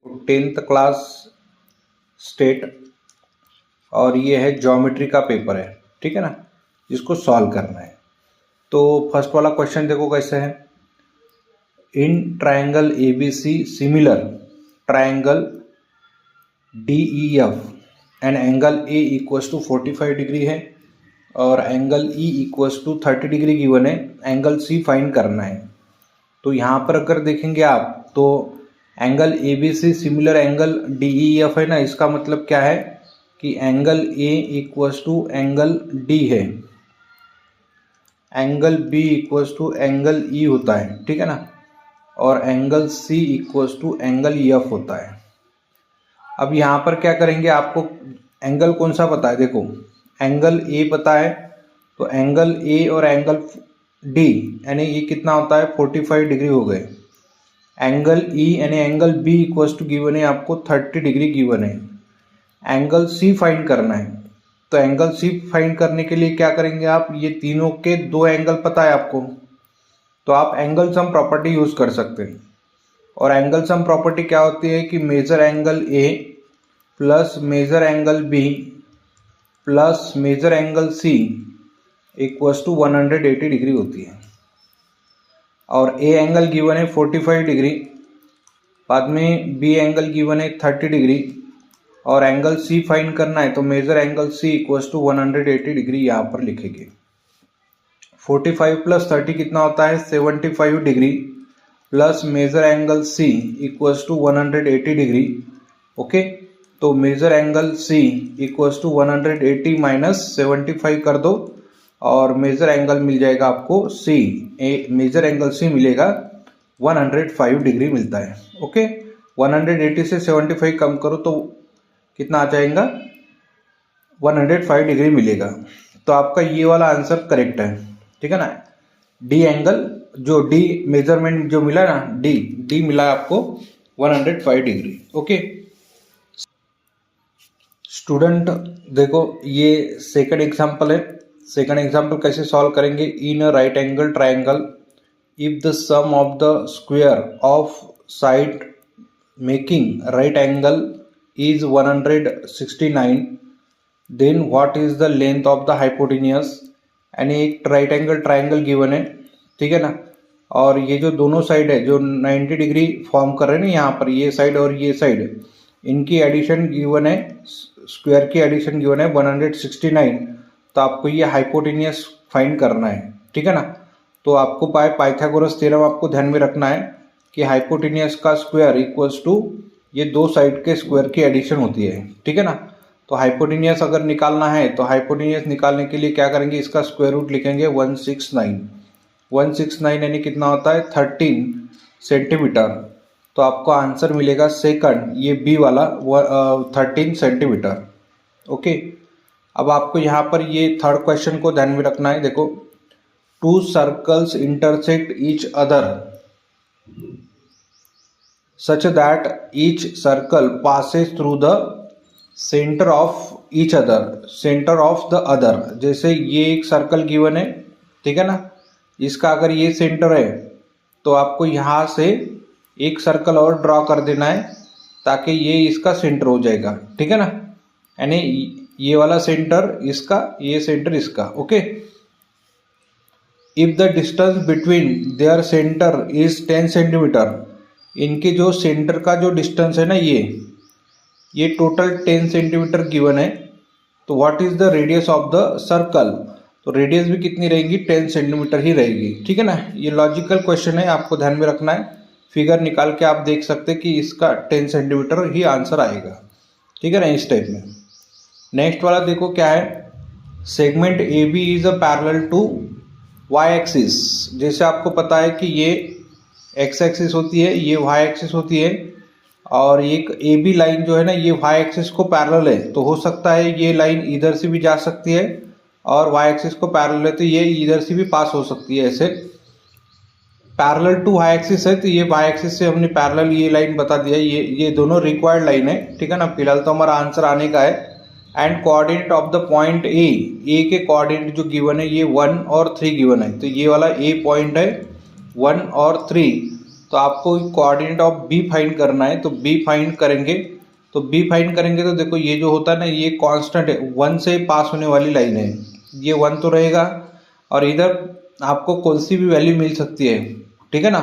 10th class state और ये है ज्योमेट्री का पेपर है, ठीक है ना, जिसको सॉल्व करना है। तो फर्स्ट वाला क्वेश्चन देखो कैसे है। In triangle ABC similar triangle DEF and angle A equals to 45 degree है और angle E equals to 30 degree given है, एंगल C फाइंड करना है। तो यहाँ पर अगर देखेंगे आप तो angle ABC similar angle DEF है ना, इसका मतलब क्या है कि angle A equals to angle D है, angle B equals to angle E होता है, ठीक है ना, और angle C equals to angle F होता है। अब यहाँ पर क्या करेंगे, आपको एंगल कौन सा पता है, देखो एंगल A पता है, तो एंगल A और एंगल D यानी ये कितना होता है 45 डिग्री हो गए। एंगल E यानी angle B equals to given है आपको 30 डिग्री गिवन है। एंगल C फाइंड करना है, तो एंगल C फाइंड करने के लिए क्या करेंगे आप, ये तीनों के दो एंगल पता है आपको, तो आप एंगल सम प्रॉपर्टी यूज कर सकते हैं। और एंगल सम प्रॉपर्टी क्या होती है कि measure angle A plus major angle B plus major angle C equals to 180 degree होती है। और A एंगल गिवन है 45 डिग्री, बाद में B एंगल गिवन है 30 डिग्री और एंगल C फाइंड करना है, तो major angle C equals to 180 degree यहाँ पर लिखेंगे। 45 प्लस 30 कितना होता है 75 degree plus major angle C equals to 180 degree. Okay, तो major angle C equals to 180 minus 75 कर दो और मेजर एंगल मिल जाएगा आपको C, मेजर एंगल C मिलेगा 105 डिग्री मिलता है। ओके, 180 से 75 कम करो तो कितना आ जाएगा 105 डिग्री मिलेगा। तो आपका ये वाला आंसर करेक्ट है, ठीक है ना। D एंगल जो D मेजरमेंट जो मिला ना, D मिला आपको 105 डिग्री। ओके स्टूडेंट, देखो ये सेकंड एग्जांपल है। सेकंड एग्जांपल कैसे सॉल्व करेंगे, in a right angle triangle if the sum of the square of side making right angle is 169 then what is the length of the hypotenuse. यानी एक right angle triangle given है, ठीक है ना, और ये जो दोनों साइड है जो 90 डिग्री फॉर्म कर रहे हैं ना, यहाँ पर ये साइड और ये साइड, इनकी एडिशन गिवन है, स्क्वायर की एडिशन गिवन है 169। तो आपको ये हाइपोटेन्यूस फाइंड करना है, ठीक है ना। तो आपको पाइथागोरस थ्योरम आपको ध्यान में रखना है कि हाइपोटेन्यूस का स्क्वायर इक्वल्स टू ये दो साइड के स्क्वायर की एडिशन होती है, ठीक है ना। तो हाइपोटेन्यूस अगर निकालना है तो हाइपोटेन्यूस निकालने के लिए क्या करेंगे, इसका स्क्वायर रूट लिखेंगे 169 यानी कितना होता है 13 सेंटीमीटर। तो आपको आंसर मिलेगा सेकंड, ये बी वाला 13 सेंटीमीटर। ओके, अब आपको यहाँ पर ये थर्ड क्वेश्चन को ध्यान में रखना है। देखो, to circles intersect each other such that each circle passes through the centre of each other, centre of the other. जैसे ये एक सर्कल गिवन है, ठीक है ना, इसका अगर ये सेंटर है तो आपको यहाँ से एक सर्कल और ड्रॉ कर देना है ताकि ये इसका सेंटर हो जाएगा, ठीक है ना। यानी ये वाला सेंटर इसका, ये सेंटर इसका। Okay, if the distance between their centre is 10 centimetre, इनके जो सेंटर का जो डिस्टेंस है ना, ये टोटल 10 सेंटीमीटर गिवन है। तो what is the radius of the circle, तो रेडियस भी कितनी रहेगी 10 सेंटीमीटर ही रहेगी, ठीक है ना। ये लॉजिकल क्वेश्चन है, आपको ध्यान में रखना है। फिगर निकाल के आप देख सकते हैं कि इसका 10 सेंटीमीटर ही आंसर आएगा, ठीक है ना, इस टाइप में। नेक्स्ट वाला देखो क्या है, segment AB is a parallel to y axis. जैसे आपको पता है कि ये x एक्सिस होती है, ये y एक्सिस होती है, और एक AB लाइन जो है ना ये y एक्सिस को पैरेलल है। तो हो सकता है ये लाइन इधर से भी जा सकती है और y एक्सिस को पैरेलल है तो ये इधर से भी पास हो सकती है। ऐसे पैरेलल टू y एक्सिस है तो ये y एक्सिस से हमने पैरेलल ये लाइन बता दिया, ये दोनों रिक्वायर्ड लाइन है, ठीक है ना। फिलहाल तो हमारा आंसर आने का है। And coordinate of the point A के कोऑर्डिनेट जो गिवन है ये 1 और 3 गिवन है। तो ये वाला ए पॉइंट है 1 और 3, तो तो आपको कोऑर्डिनेट ऑफ बी फाइंड करना है, तो बी फाइंड करेंगे। तो बी फाइंड करेंगे तो देखो ये जो होता है ना, ये कांस्टेंट है, 1 से पास होने वाली लाइन है, ये 1 तो रहेगा, और इधर आपको कौन सी भी वैल्यू मिल सकती है, ठीक है ना।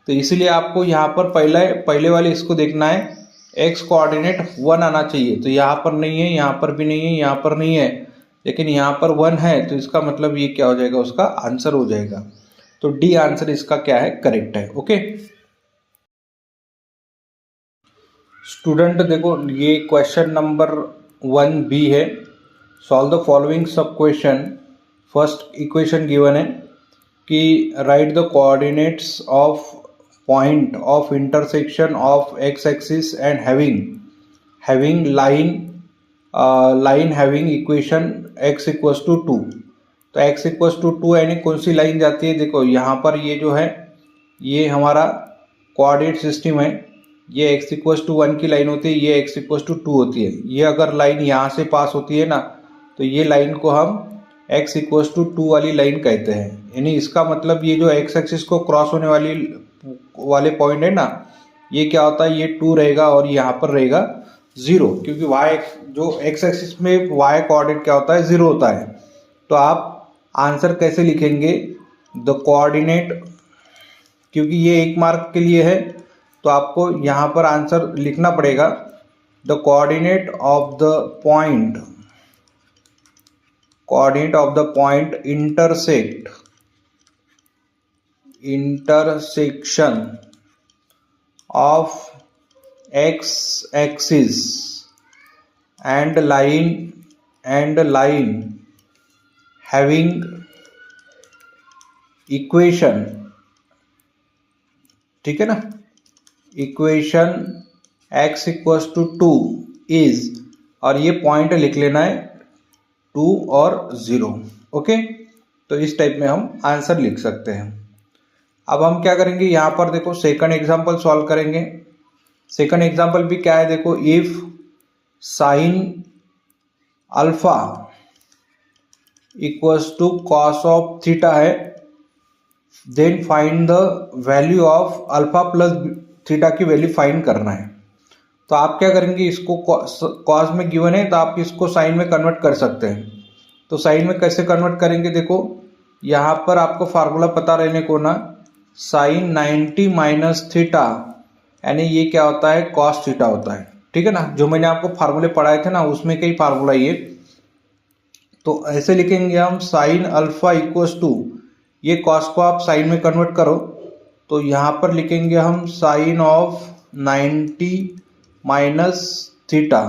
तो इसलिए आपको यहाँ पर पहले वाले इसको देखना है, एक्स कोऑर्डिनेट 1 आना चाहिए। तो यहाँ पर नहीं है, यहाँ पर भी नहीं है, यहाँ पर नहीं है, लेकिन यहाँ पर 1 है, तो इसका मतलब ये क्या हो जाएगा, उसका आंसर हो जाएगा। तो डी आंसर इसका क्या है, करेक्ट है। ओके स्टूडेंट, देखो ये क्वेश्चन नंबर 1B है। Solve the following sub question. First equation given है कि write the coordinates of point of intersection of X axis and having line having equation x equals to 2। तो x equals to 2 यानी कौन सी line जाती है, देखो यहाँ पर ये जो है ये हमारा कोऑर्डिनेट सिस्टम है, ये x इक्वल्स टू 1 की लाइन होती है, ये x इक्वल्स टू 2 होती है। ये अगर लाइन यहाँ से पास होती है ना, तो ये लाइन को हम x इक्वल्स टू 2 वाली लाइन कहते हैं। यानी इसका मतलब ये जो x एक्सिस को क्रॉस होने वाले पॉइंट है ना, ये क्या होता है, ये 2 रहेगा और यहाँ पर रहेगा 0, क्योंकि y जो x एक्सिस में y कोऑर्डिनेट क्या होता है, 0 होता है। तो आप आंसर कैसे लिखेंगे, द कोऑर्डिनेट, क्योंकि ये 1 मार्क के लिए है, तो आपको यहाँ पर आंसर लिखना पड़ेगा, the coordinate of the point intersection of X axis and line having equation, ठीक है ना, equation x equals to 2 is, और ये पॉइंट लिख लेना है 2 और 0। ओके, तो इस टाइप में हम आंसर लिख सकते हैं। अब हम क्या करेंगे, यहाँ पर देखो सेकंड एग्जांपल सॉल्व करेंगे। सेकंड एग्जांपल भी क्या है, देखो if sine alpha equals to cos of theta है, then find the value of alpha plus theta की वैल्यू फाइंड करना है। तो आप क्या करेंगे, इसको कॉस में गिवन है तो आप इसको साइन में कन्वर्ट कर सकते हैं। तो साइन में कैसे कन्वर्ट करेंगे, देखो यहाँ पर आपको फार्मूला पता रहने को ना, साइन 90 माइनस थीटा, यानी ये क्या होता है, कॉस थीटा होता है, ठीक है ना। जो मैंने आपको फार्मूले पढ़ाए थे ना, उसमें कई फार्मूला ये। तो ऐसे लिखेंगे हम, साइन अल्फा इक्वल्स टू, ये कॉस को आप साइन में कन्वर्ट करो, तो यहाँ पर लिखेंगे हम sine of 90 minus theta.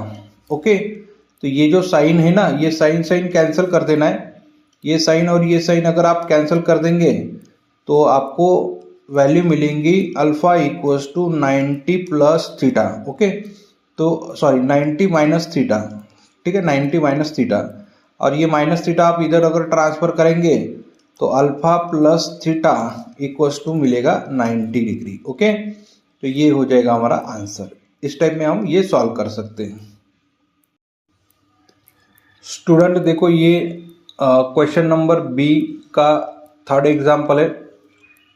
Okay, तो ये जो साइन है ना, ये साइन कैंसिल कर देना है, ये साइन और ये साइन अगर आप कैंसिल कर देंगे तो आपको वैल्यू मिलेंगी alpha equals to 90 plus theta. Okay, तो सॉरी 90 माइनस थीटा, ठीक है, 90 माइनस थीटा, और ये माइनस थीटा आप इधर अगर ट्रांसफर करेंगे तो alpha plus theta equals to मिलेगा 90 डिग्री। ओके, तो ये हो जाएगा हमारा आंसर। इस टाइप में हम ये सॉल्व कर सकते हैं। स्टूडेंट देखो ये क्वेश्चन नंबर बी का थर्ड एग्जांपल है।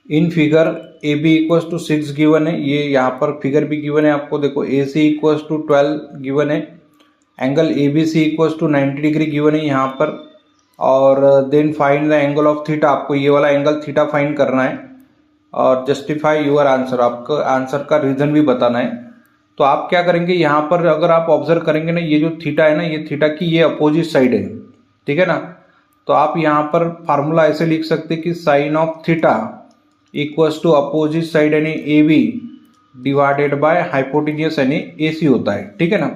In figure A B equals to 6 given है, ये यहाँ पर फिगर भी गिवन है आपको। देखो A C equals to 12 given है, angle A B C equals to 90 degree given है यहाँ पर, और then find the angle of theta, आपको ये वाला एंगल थीटा फाइंड करना है, और जस्टिफाई योर आंसर, आपका आंसर का रीजन भी बताना है। तो आप क्या करेंगे, यहाँ पर अगर आप ऑब्जर्व करेंगे ना, ये जो थीटा है ना, ये थीटा की ये अपोजिट साइड है, ठीक है ना। तो आप यहाँ पर फार्मूला ऐसे लिख सकते हैं कि sine of theta equals to opposite side यानी A B divided by hypotenuse यानी ए सी होता है, ठीक है ना।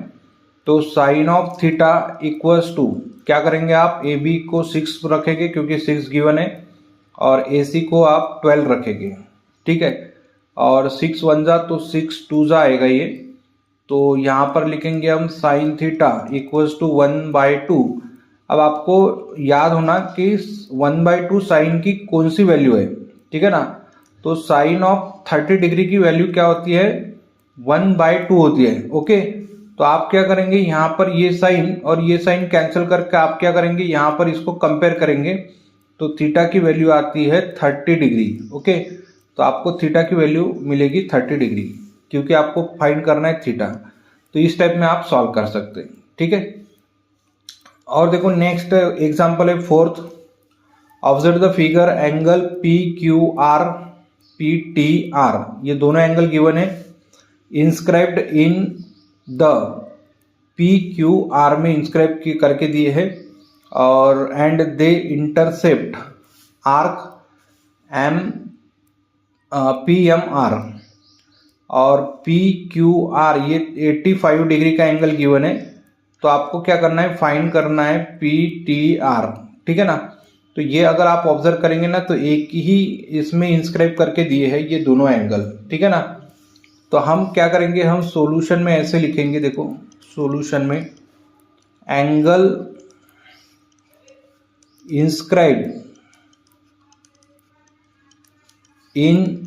तो sine of theta equals to क्या करेंगे, आप ए बी को 6 रखेंगे क्योंकि 6 गिवन है, और ए सी को आप 12 रखेंगे, ठीक है। और 6 1 जा तो 6 2 जा आएगा ये, तो यहाँ पर लिखेंगे हम साइन थीटा इक्वल्स टू 1/2। अब आपको याद होना कि 1/2 साइन की कौन सी वैल्यू है, ठीक है ना। तो साइन ऑफ 30 डिग्री की वैल्यू क्या होती है, 1/2 होती है। ओके, तो आप क्या करेंगे, यहाँ पर ये साइन और ये साइन कैंसिल करके आप क्या करेंगे, यहाँ पर इसको कंपेयर करेंगे, तो थीटा की वैल्यू आती है 30 डिग्री। ओके, तो तो आपको थीटा की वैल्यू मिलेगी 30 डिग्री, क्योंकि आपको फाइंड करना है थीटा। तो इस टाइप में आप सॉल्व कर सकते हैं, ठीक है। और देखो नेक्स्ट एग्जांपल है fourth. Observe the figure, angle P Q R P T R, ये दोनों एंगल गिवन है, inscribed in the P Q R में इंस्क्राइब करके दिए है, और and they intercept arc M P M R, और पी क्यू आर ये 85 डिग्री का एंगल गिवन है। तो आपको क्या करना है, फाइंड करना है पी टी आर, ठीक है ना। तो ये अगर आप ऑब्जर्व करेंगे ना तो एक ही इसमें इंस्क्राइब करके दिए हैं ये दोनों एंगल, ठीक है ना। तो हम क्या करेंगे, हम सॉल्यूशन में ऐसे लिखेंगे, देखो सॉल्यूशन में angle inscribe in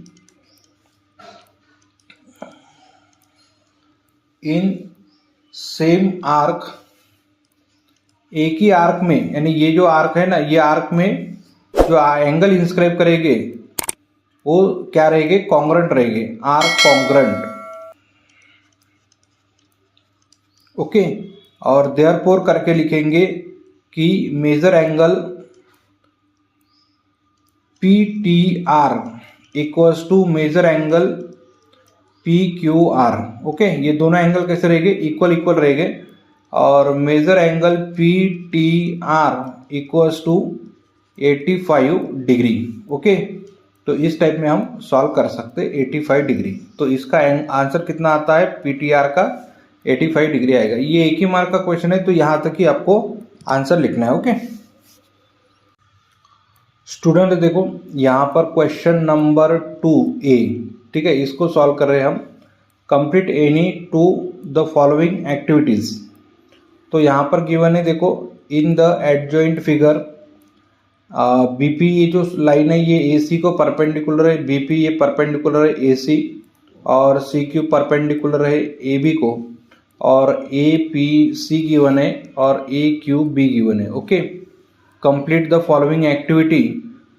same arc, एक ही आर्क में, यानी ये जो आर्क है ना, ये आर्क में जो एंगल इंस्क्राइब करेंगे वो क्या रहेंगे, कॉन्ग्रुएंट रहेंगे, आर्क कॉन्ग्रुएंट, ओके। और देयरफॉर करके लिखेंगे कि measure angle P T R equals to measure angle P Q R, okay. ये दोनों एंगल कैसे रहेंगे, इक्वल इक्वल रहेंगे, और measure angle P T R equals to 85 degree, okay. तो इस टाइप में हम सॉल्व कर सकते हैं 85 डिग्री। तो इसका आंसर कितना आता है, पी टी आर का 85 डिग्री आएगा। ये एक ही मार्क का क्वेश्चन है, तो यहाँ तक ही आपको आंसर लिखना है, ओके। स्टूडेंट देखो यहाँ पर क्वेश्चन नंबर 2A, ठीक है, इसको सॉल्व कर रहे हैं हम। Complete any two the following activities. तो यहाँ पर गिवन है, देखो in the adjoint figure BP, ये जो लाइन है ये AC को परपेंडिकुलर है, बीपी ये परपेंडिकुलर है AC, और CQ परपेंडिकुलर है AB को, और APC गिवन है और AQB गिवन है, okay. Complete the following activity,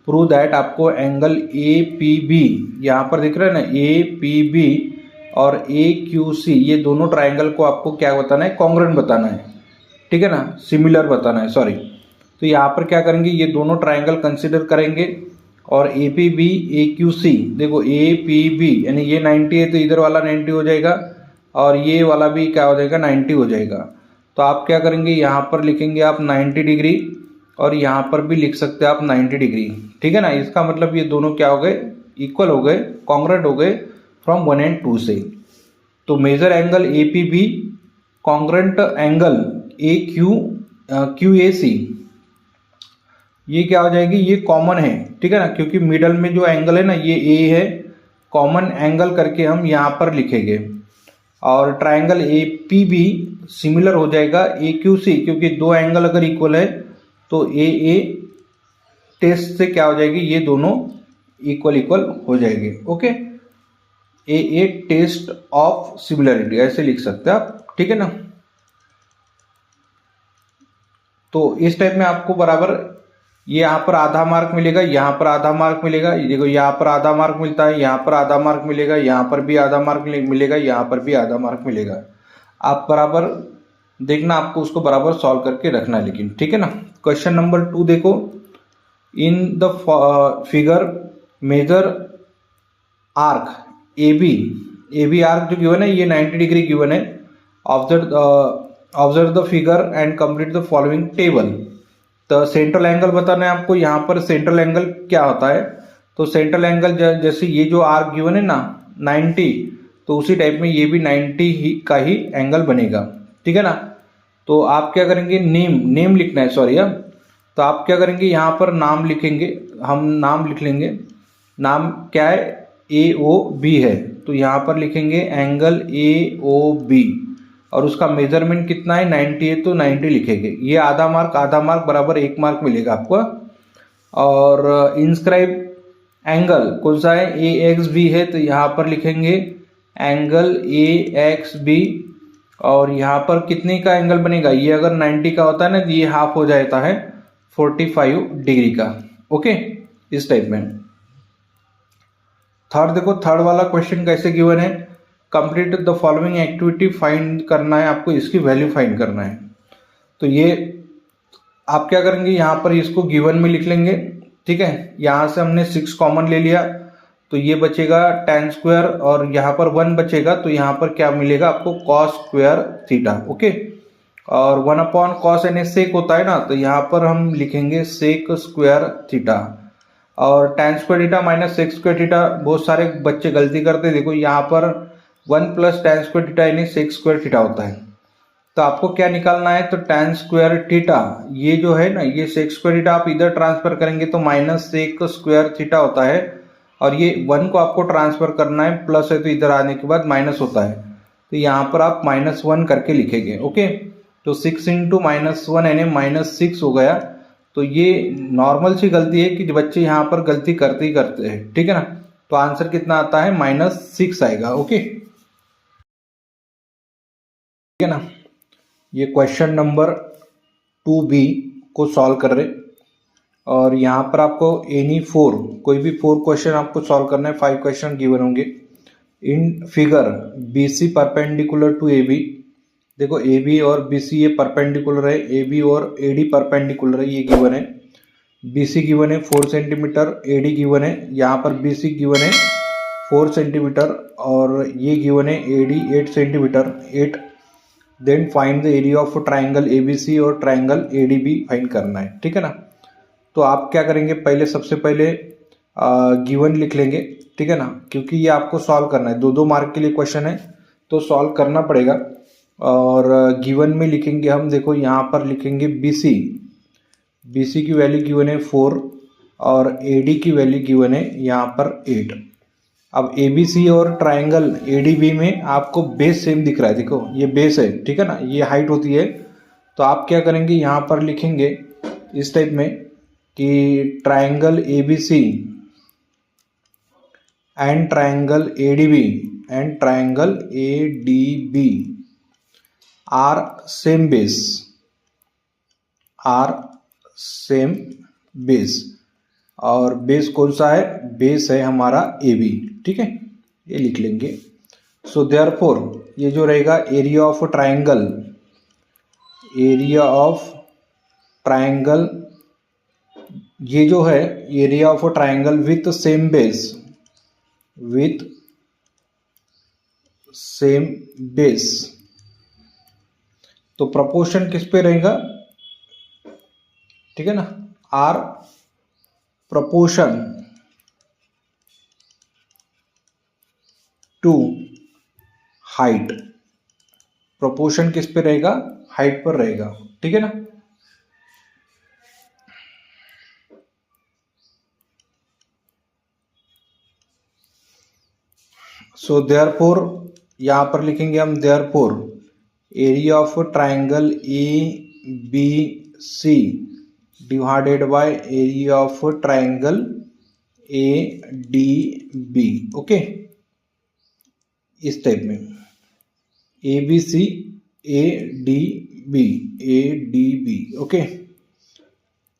prove that, आपको एंगल APB यहाँ पर दिख रहा है ना, APB और AQC ये दोनों ट्राइंगल को आपको क्या बताना है, कॉन्ग्रुएंट बताना है, ठीक है ना, सिमिलर बताना है, सॉरी। तो यहाँ पर क्या करेंगे, ये दोनों ट्राइंगल कंसिडर करेंगे, और APB AQC, देखो APB यानी ये 90 है तो इधर वाला 90 हो जाएगा, और ये वाला भी क्या हो जाएगा, 90 हो जाएगा। तो आप क्या करेंगे, यहाँ पर लिखेंगे आप 90 डिग्री, और यहाँ पर भी लिख सकते हैं आप 90 डिग्री, ठीक है ना। इसका मतलब ये दोनों क्या हो गए, इक्वल हो गए, कॉन्ग्रुएंट हो गए फ्रॉम 1 and 2 से। तो major angle APB congruent angle QAC, ये क्या हो जाएगी, ये कॉमन है, ठीक है ना, क्योंकि मिडल में जो एंगल है ना ये A है, कॉमन एंगल करके हम यहाँ पर लिखेंगे। और ट्राइंगल APB सिमिलर हो जाएगा AQC, क्योंकि दो एंगल अगर इक्वल है तो AA टेस्ट से क्या हो जाएगी, ये दोनों इक्वल इक्वल हो जाएंगे, okay. AA test of similarity ऐसे लिख सकते हैं आप, ठीक है ना। तो इस टाइप में आपको बराबर ये यहाँ पर आधा मार्क मिलेगा, यहाँ पर आधा मार्क मिलेगा, देखो यहाँ पर आधा मार्क मिलता है, यहाँ पर आधा मार्क मिलेगा, यहाँ पर भी आधा मार्क मिलेगा, यहाँ पर भी आधा मार्क मिलेगा। आप बराबर देखना, आपको उसको बराबर सॉल्व करके रखना है, लेकिन ठीक है ना। क्वेश्चन नंबर 2 देखो, in the figure measure arc AB arc जो गिवन है ये 90 डिग्री गिवन है। Observe the figure and complete the following table. तो सेंट्रल एंगल बताना है आपको, यहाँ पर सेंट्रल एंगल क्या होता है, तो सेंट्रल एंगल जैसे ये जो आर्क गिवन है ना 90, तो उसी टाइप में ये भी 90 का ही एंगल बनेगा, ठीक है ना। तो आप क्या करेंगे, नेम लिखना है, सॉरी। अब तो आप क्या करेंगे, यहाँ पर नाम लिखेंगे, हम नाम लिख लेंगे। नाम क्या है, AOB है, तो यहाँ पर लिखेंगे एंगल AOB, और उसका मेजरमेंट कितना है 90 है, तो 90 लिखेंगे। ये आधा मार्क बराबर 1 मार्क मिलेगा आपको। और इंस्क्राइब एंगल कौन सा है, AXB है, तो यहाँ पर लिखेंगे एंगल AXB, और यहाँ पर कितने का एंगल बनेगा, ये अगर 90 का होता है ना तो ये हाफ हो जाता है 45 डिग्री का, ओके, इस टाइप में। थर्ड देखो, थर्ड वाला क्वेश्चन कैसे गिवन है, complete the following activity, find करना है आपको, इसकी वैल्यू फाइंड करना है। तो ये आप क्या करेंगे, यहाँ पर इसको गिवन में लिख लेंगे, ठीक है। यहाँ से हमने 6 कॉमन ले लिया, तो ये बचेगा tan स्क्वायर और यहाँ पर 1 बचेगा, तो यहाँ पर क्या मिलेगा आपको, cos स्क्वायर थीटा, ओके। और 1/cos यानी सेक होता है ना, तो यहाँ पर हम लिखेंगे सेक स्क्वायर थीटा। और tan square theta minus sec square theta, बहुत सारे बच्चे गलती करते हैं, देखो यहाँ पर 1 प्लस tan स्क्वायर थीटा यानी सेक स्क्वायर थीटा होता है। तो आपको क्या निकालना है, तो tan स्क्वायर थीटा, ये जो है ना, ये सेक स्क्वायर थीटा आप इधर ट्रांसफर करेंगे तो माइनस सेक स्क्वायर थीटा होता है, और ये 1 को आपको ट्रांसफर करना है, प्लस है तो इधर आने के बाद माइनस होता है, तो यहाँ पर आप -1 करके लिखेंगे, ओके। तो 6 इंटू -1 यानी -6 हो गया। तो ये नॉर्मल सी गलती है कि बच्चे यहाँ पर गलती करते ही करते हैं, ठीक है ना। तो आंसर कितना आता है, -6 आएगा, ओके, ठीक है ना। ये क्वेश्चन नंबर 2B को सॉल्व कर रहे, और यहाँ पर आपको एनी 4, कोई भी 4 क्वेश्चन आपको सॉल्व करना है, 5 क्वेश्चन गिवन होंगे। In figure BC perpendicular to AB, देखो AB और BC ये परपेंडिकुलर है, AB और AD परपेंडिकुलर है, ये गिवन है। BC गिवन है 4 सेंटीमीटर, AD गिवन है, यहाँ पर BC गिवन है 4 सेंटीमीटर, और ये गिवन है AD 8 centimetre, 8। Then find the area of triangle ABC और ट्राइंगल ADB फाइंड करना है, ठीक है ना। तो आप क्या करेंगे, पहले सबसे पहले गिवन लिख लेंगे, ठीक है ना, क्योंकि ये आपको सॉल्व करना है, 2-2 मार्क के लिए क्वेश्चन है तो सॉल्व करना पड़ेगा। और गिवन में लिखेंगे हम, देखो यहाँ पर लिखेंगे BC की वैल्यू गिवन है 4, और AD की वैल्यू गिवन है यहाँ पर 8। अब ABC और ट्राइंगल ADB में आपको बेस सेम दिख रहा है, देखो ये बेस है, ठीक है ना, ये हाइट होती है। तो आप क्या करेंगे, यहाँ पर लिखेंगे इस टाइप में कि triangle ABC and triangle ADB are same base, और बेस कौन सा है, बेस है हमारा AB, ठीक है, ये लिख लेंगे। सो देयरफॉर ये जो रहेगा एरिया ऑफ ट्राइंगल, ये जो है area of triangle with same base, तो प्रोपोर्शन किस पे रहेगा, ठीक है ना, are proportion to height, proportion किस पे रहेगा, हाइट पर रहेगा, ठीक है ना। सो देयरफॉर यहाँ पर लिखेंगे हम, therefore area of triangle ABC divided by area of triangle ADB, okay, इस टाइप में ABC ADB, ओके।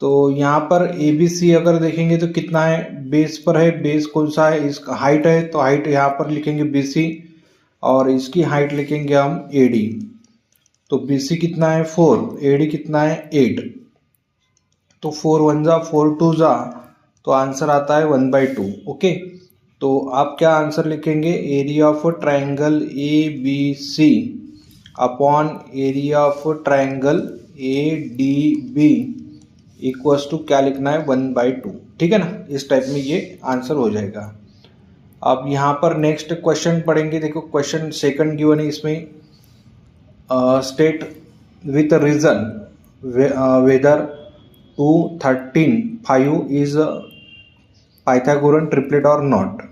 तो यहाँ पर ABC अगर देखेंगे तो कितना है, बेस पर है, बेस कौन सा है, इसका हाइट है, तो हाइट यहाँ पर लिखेंगे BC, और इसकी हाइट लिखेंगे हम AD। तो BC कितना है 4, AD कितना है 8, तो 4 1 जा 4 2 जा, तो आंसर आता है 1/2, ओके। तो आप क्या आंसर लिखेंगे, area of triangle ABC upon area of triangle ADB equals to क्या लिखना है, 1/2, ठीक है ना। इस टाइप में ये आंसर हो जाएगा। अब यहाँ पर नेक्स्ट क्वेश्चन पढ़ेंगे, देखो क्वेश्चन सेकंड गिवन है, इसमें state with reason whether 2 13 5 is Pythagorean triplet और नॉट।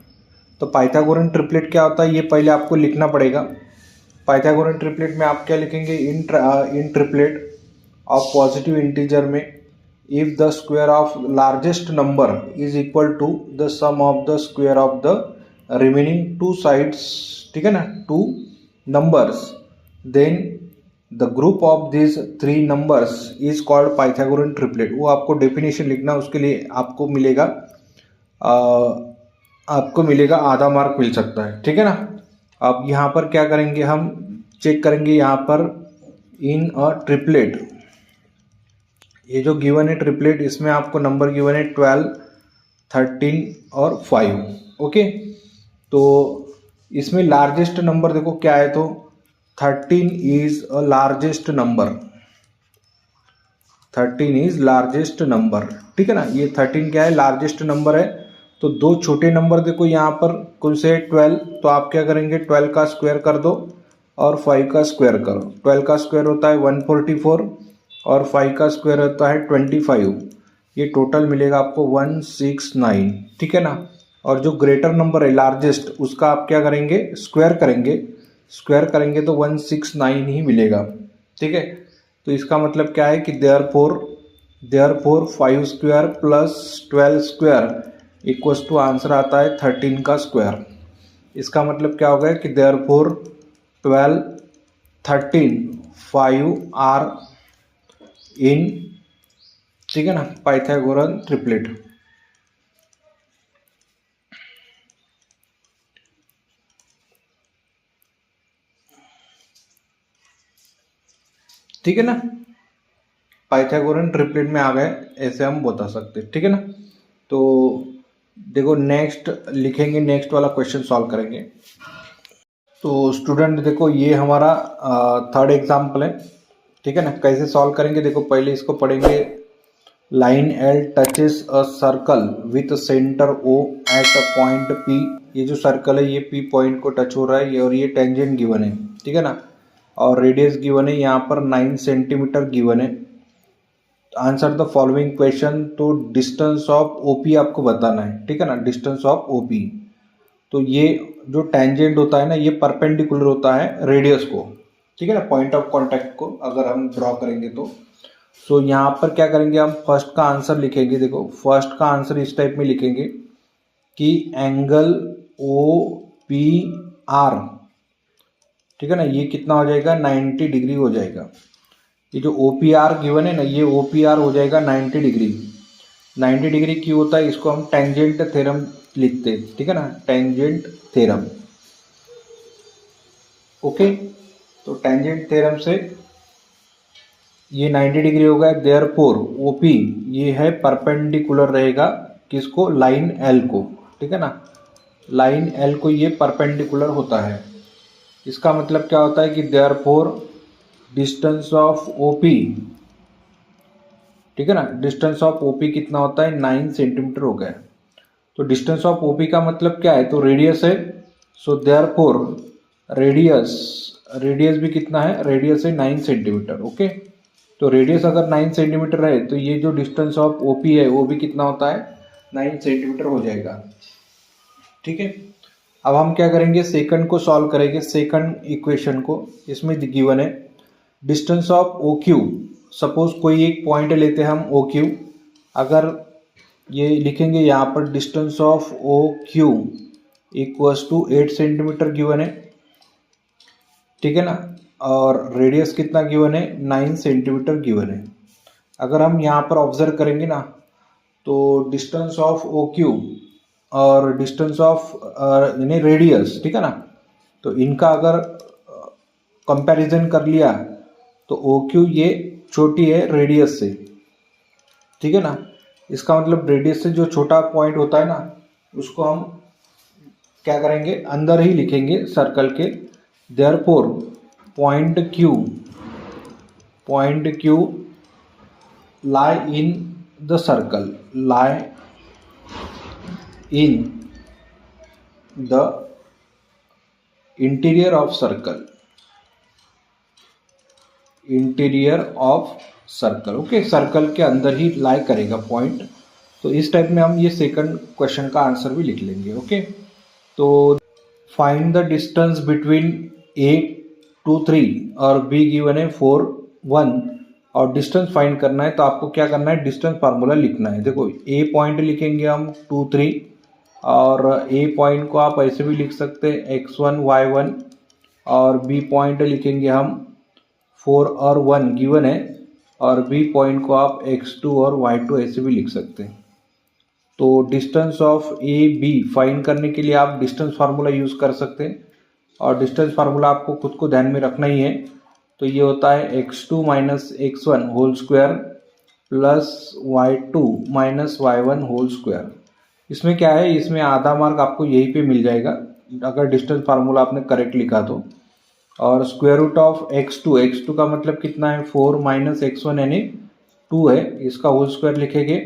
तो पाइथागोरन ट्रिपलेट क्या होता है, ये पहले आपको लिखना पड़ेगा। पाइथागोरन ट्रिपलेट में आप क्या लिखेंगे, in triplet of positive integer में if the square of largest number is equal to the sum of the square of the remaining 2 sides, ठीक है ना, 2 numbers, then the group of this 3 numbers is called Pythagorean triplet. वो आपको definition लिखना, उसके लिए आपको मिलेगा आपको मिलेगा आधा मार्क मिल सकता है, ठीक है ना। अब यहाँ पर क्या करेंगे, हम चेक करेंगे यहाँ पर इन अ ट्रिपलेट, ये जो गिवन है ट्रिपलेट, इसमें आपको नंबर गिवन है 12, 13 और 5। ओके, तो इसमें लार्जेस्ट नंबर देखो क्या है, तो 13 is a largest number, 13 is largest number, ठीक है ना। ये 13 क्या है, लार्जेस्ट नंबर है। तो दो छोटे नंबर देखो यहाँ पर कौन से 12, तो आप क्या करेंगे 12 का स्क्वायर कर दो और 5 का स्क्वायर करो। 12 का स्क्वायर होता है 144 और 5 का स्क्वायर होता है 25, ये टोटल मिलेगा आपको 169, ठीक है ना। और जो ग्रेटर नंबर है लार्जेस्ट, उसका आप क्या करेंगे, स्क्वायर करेंगे, स्क्वायर करेंगे तो 169 ही मिलेगा, ठीक है। तो इसका मतलब क्या है कि therefore 5 square plus 12 square equals to answer आता है 13 का स्क्वायर। इसका मतलब क्या हो गया कि देयरफॉर 12, 13, 5 आर इन, ठीक है ना, पाइथागोरन ट्रिपलेट। ठीक है ना, पाइथागोरन ट्रिपलेट में आ गए, ऐसे हम बता सकते हैं, ठीक है ना। तो देखो नेक्स्ट लिखेंगे, नेक्स्ट वाला क्वेश्चन सॉल्व करेंगे। तो स्टूडेंट देखो ये हमारा थर्ड एग्जाम्पल है, ठीक है ना। कैसे सॉल्व करेंगे, देखो पहले इसको पढ़ेंगे। Line L touches a circle with centre O at a point P, ये जो सर्कल है ये पी पॉइंट को टच हो रहा है, और ये टेंजेंट गिवन है, ठीक है ना। और रेडियस गिवन है यहाँ पर 9 सेंटीमीटर गिवन है। आंसर द फॉलोइंग क्वेश्चन, तो डिस्टेंस ऑफ ओपी आपको बताना है, ठीक है ना, डिस्टेंस ऑफ ओपी। तो ये जो टेंजेंट होता है ना, ये परपेंडिकुलर होता है रेडियस को, ठीक है ना, पॉइंट ऑफ कांटेक्ट को अगर हम ड्रॉ करेंगे तो। सो यहाँ पर क्या करेंगे, हम फर्स्ट का आंसर लिखेंगे। देखो फर्स्ट का आंसर इस टाइप में लिखेंगे कि एंगल ओ पी आर, ठीक है ना, ये कितना हो जाएगा 90 डिग्री हो जाएगा। ये जो ओ पी आर गिवन है ना, ये ओ पी आर हो जाएगा 90 डिग्री। 90 डिग्री क्यों होता है, इसको हम टेंजेंट थ्योरम लिखते हैं, ठीक है ना, टेंजेंट थ्योरम। ओके, तो टेंजेंट थ्योरम से ये 90 डिग्री हो गया। देयरफॉर ओपी ये है परपेंडिकुलर रहेगा किसको, लाइन एल को, ठीक है ना, लाइन एल को ये परपेंडिकुलर होता है। इसका मतलब क्या होता है कि देयरफॉर डिस्टेंस ऑफ ओपी, ठीक है ना, डिस्टेंस ऑफ ओपी कितना होता है 9 सेंटीमीटर हो गया। तो डिस्टेंस ऑफ ओपी का मतलब क्या है, तो रेडियस है। सो देयरफॉर रेडियस, रेडियस भी कितना है, रेडियस है 9 सेंटीमीटर। ओके, तो रेडियस अगर 9 सेंटीमीटर है तो ये जो डिस्टेंस ऑफ ओपी है वो भी कितना होता है 9 सेंटीमीटर हो जाएगा, ठीक है। अब हम क्या करेंगे, सेकंड को सॉल्व करेंगे, सेकंड इक्वेशन को। इसमें गिवन है distance of O Q, suppose कोई एक पॉइंट लेते हैं हम ओ क्यू, अगर ये लिखेंगे यहाँ पर distance of O Q equals to 8 centimetre given है, ठीक है ना, और रेडियस कितना गिवन है 9 सेंटीमीटर गिवन है। अगर हम यहाँ पर ऑब्जर्व करेंगे ना, तो डिस्टेंस ऑफ ओ क्यू और डिस्टेंस ऑफ यानी रेडियस, ठीक है ना, तो इनका अगर कंपैरिजन कर लिया तो ओ क्यू ये छोटी है रेडियस से, ठीक है ना। इसका मतलब रेडियस से जो छोटा पॉइंट होता है ना, उसको हम क्या करेंगे, अंदर ही लिखेंगे सर्कल के। Therefore point Q lie in the circle, lie in the interior of circle, interior of circle. Okay, circle के अंदर ही लाई करेगा पॉइंट। तो इस टाइप में हम ये सेकंड क्वेश्चन का आंसर भी लिख लेंगे। ओके, तो find the distance between A to 3 और बी गिवन है 4, 1, और डिस्टेंस फाइंड करना है। तो आपको क्या करना है, डिस्टेंस फार्मूला लिखना है। देखो ए पॉइंट लिखेंगे हम 2, 3, और ए पॉइंट को आप ऐसे भी लिख सकते हैं x1, y1, और बी पॉइंट लिखेंगे हम 4 और 1 गिवन है, और बी पॉइंट को आप x2 और y2 ऐसे भी लिख सकते हैं। तो distance of A B find करने के लिए आप डिस्टेंस फार्मूला यूज़ कर सकते हैं, और डिस्टेंस फार्मूला आपको खुद को ध्यान में रखना ही है। तो ये होता है x2 minus x1 whole square plus y2 minus y1 whole square. इसमें क्या है, इसमें आधा मार्क आपको यहीं पे मिल जाएगा अगर डिस्टेंस फार्मूला आपने करेक्ट लिखा तो। और स्क्वायर रूट ऑफ x2 का मतलब कितना है 4 माइनस x1 यानी 2 है, इसका होल स्क्वायर लिखेंगे।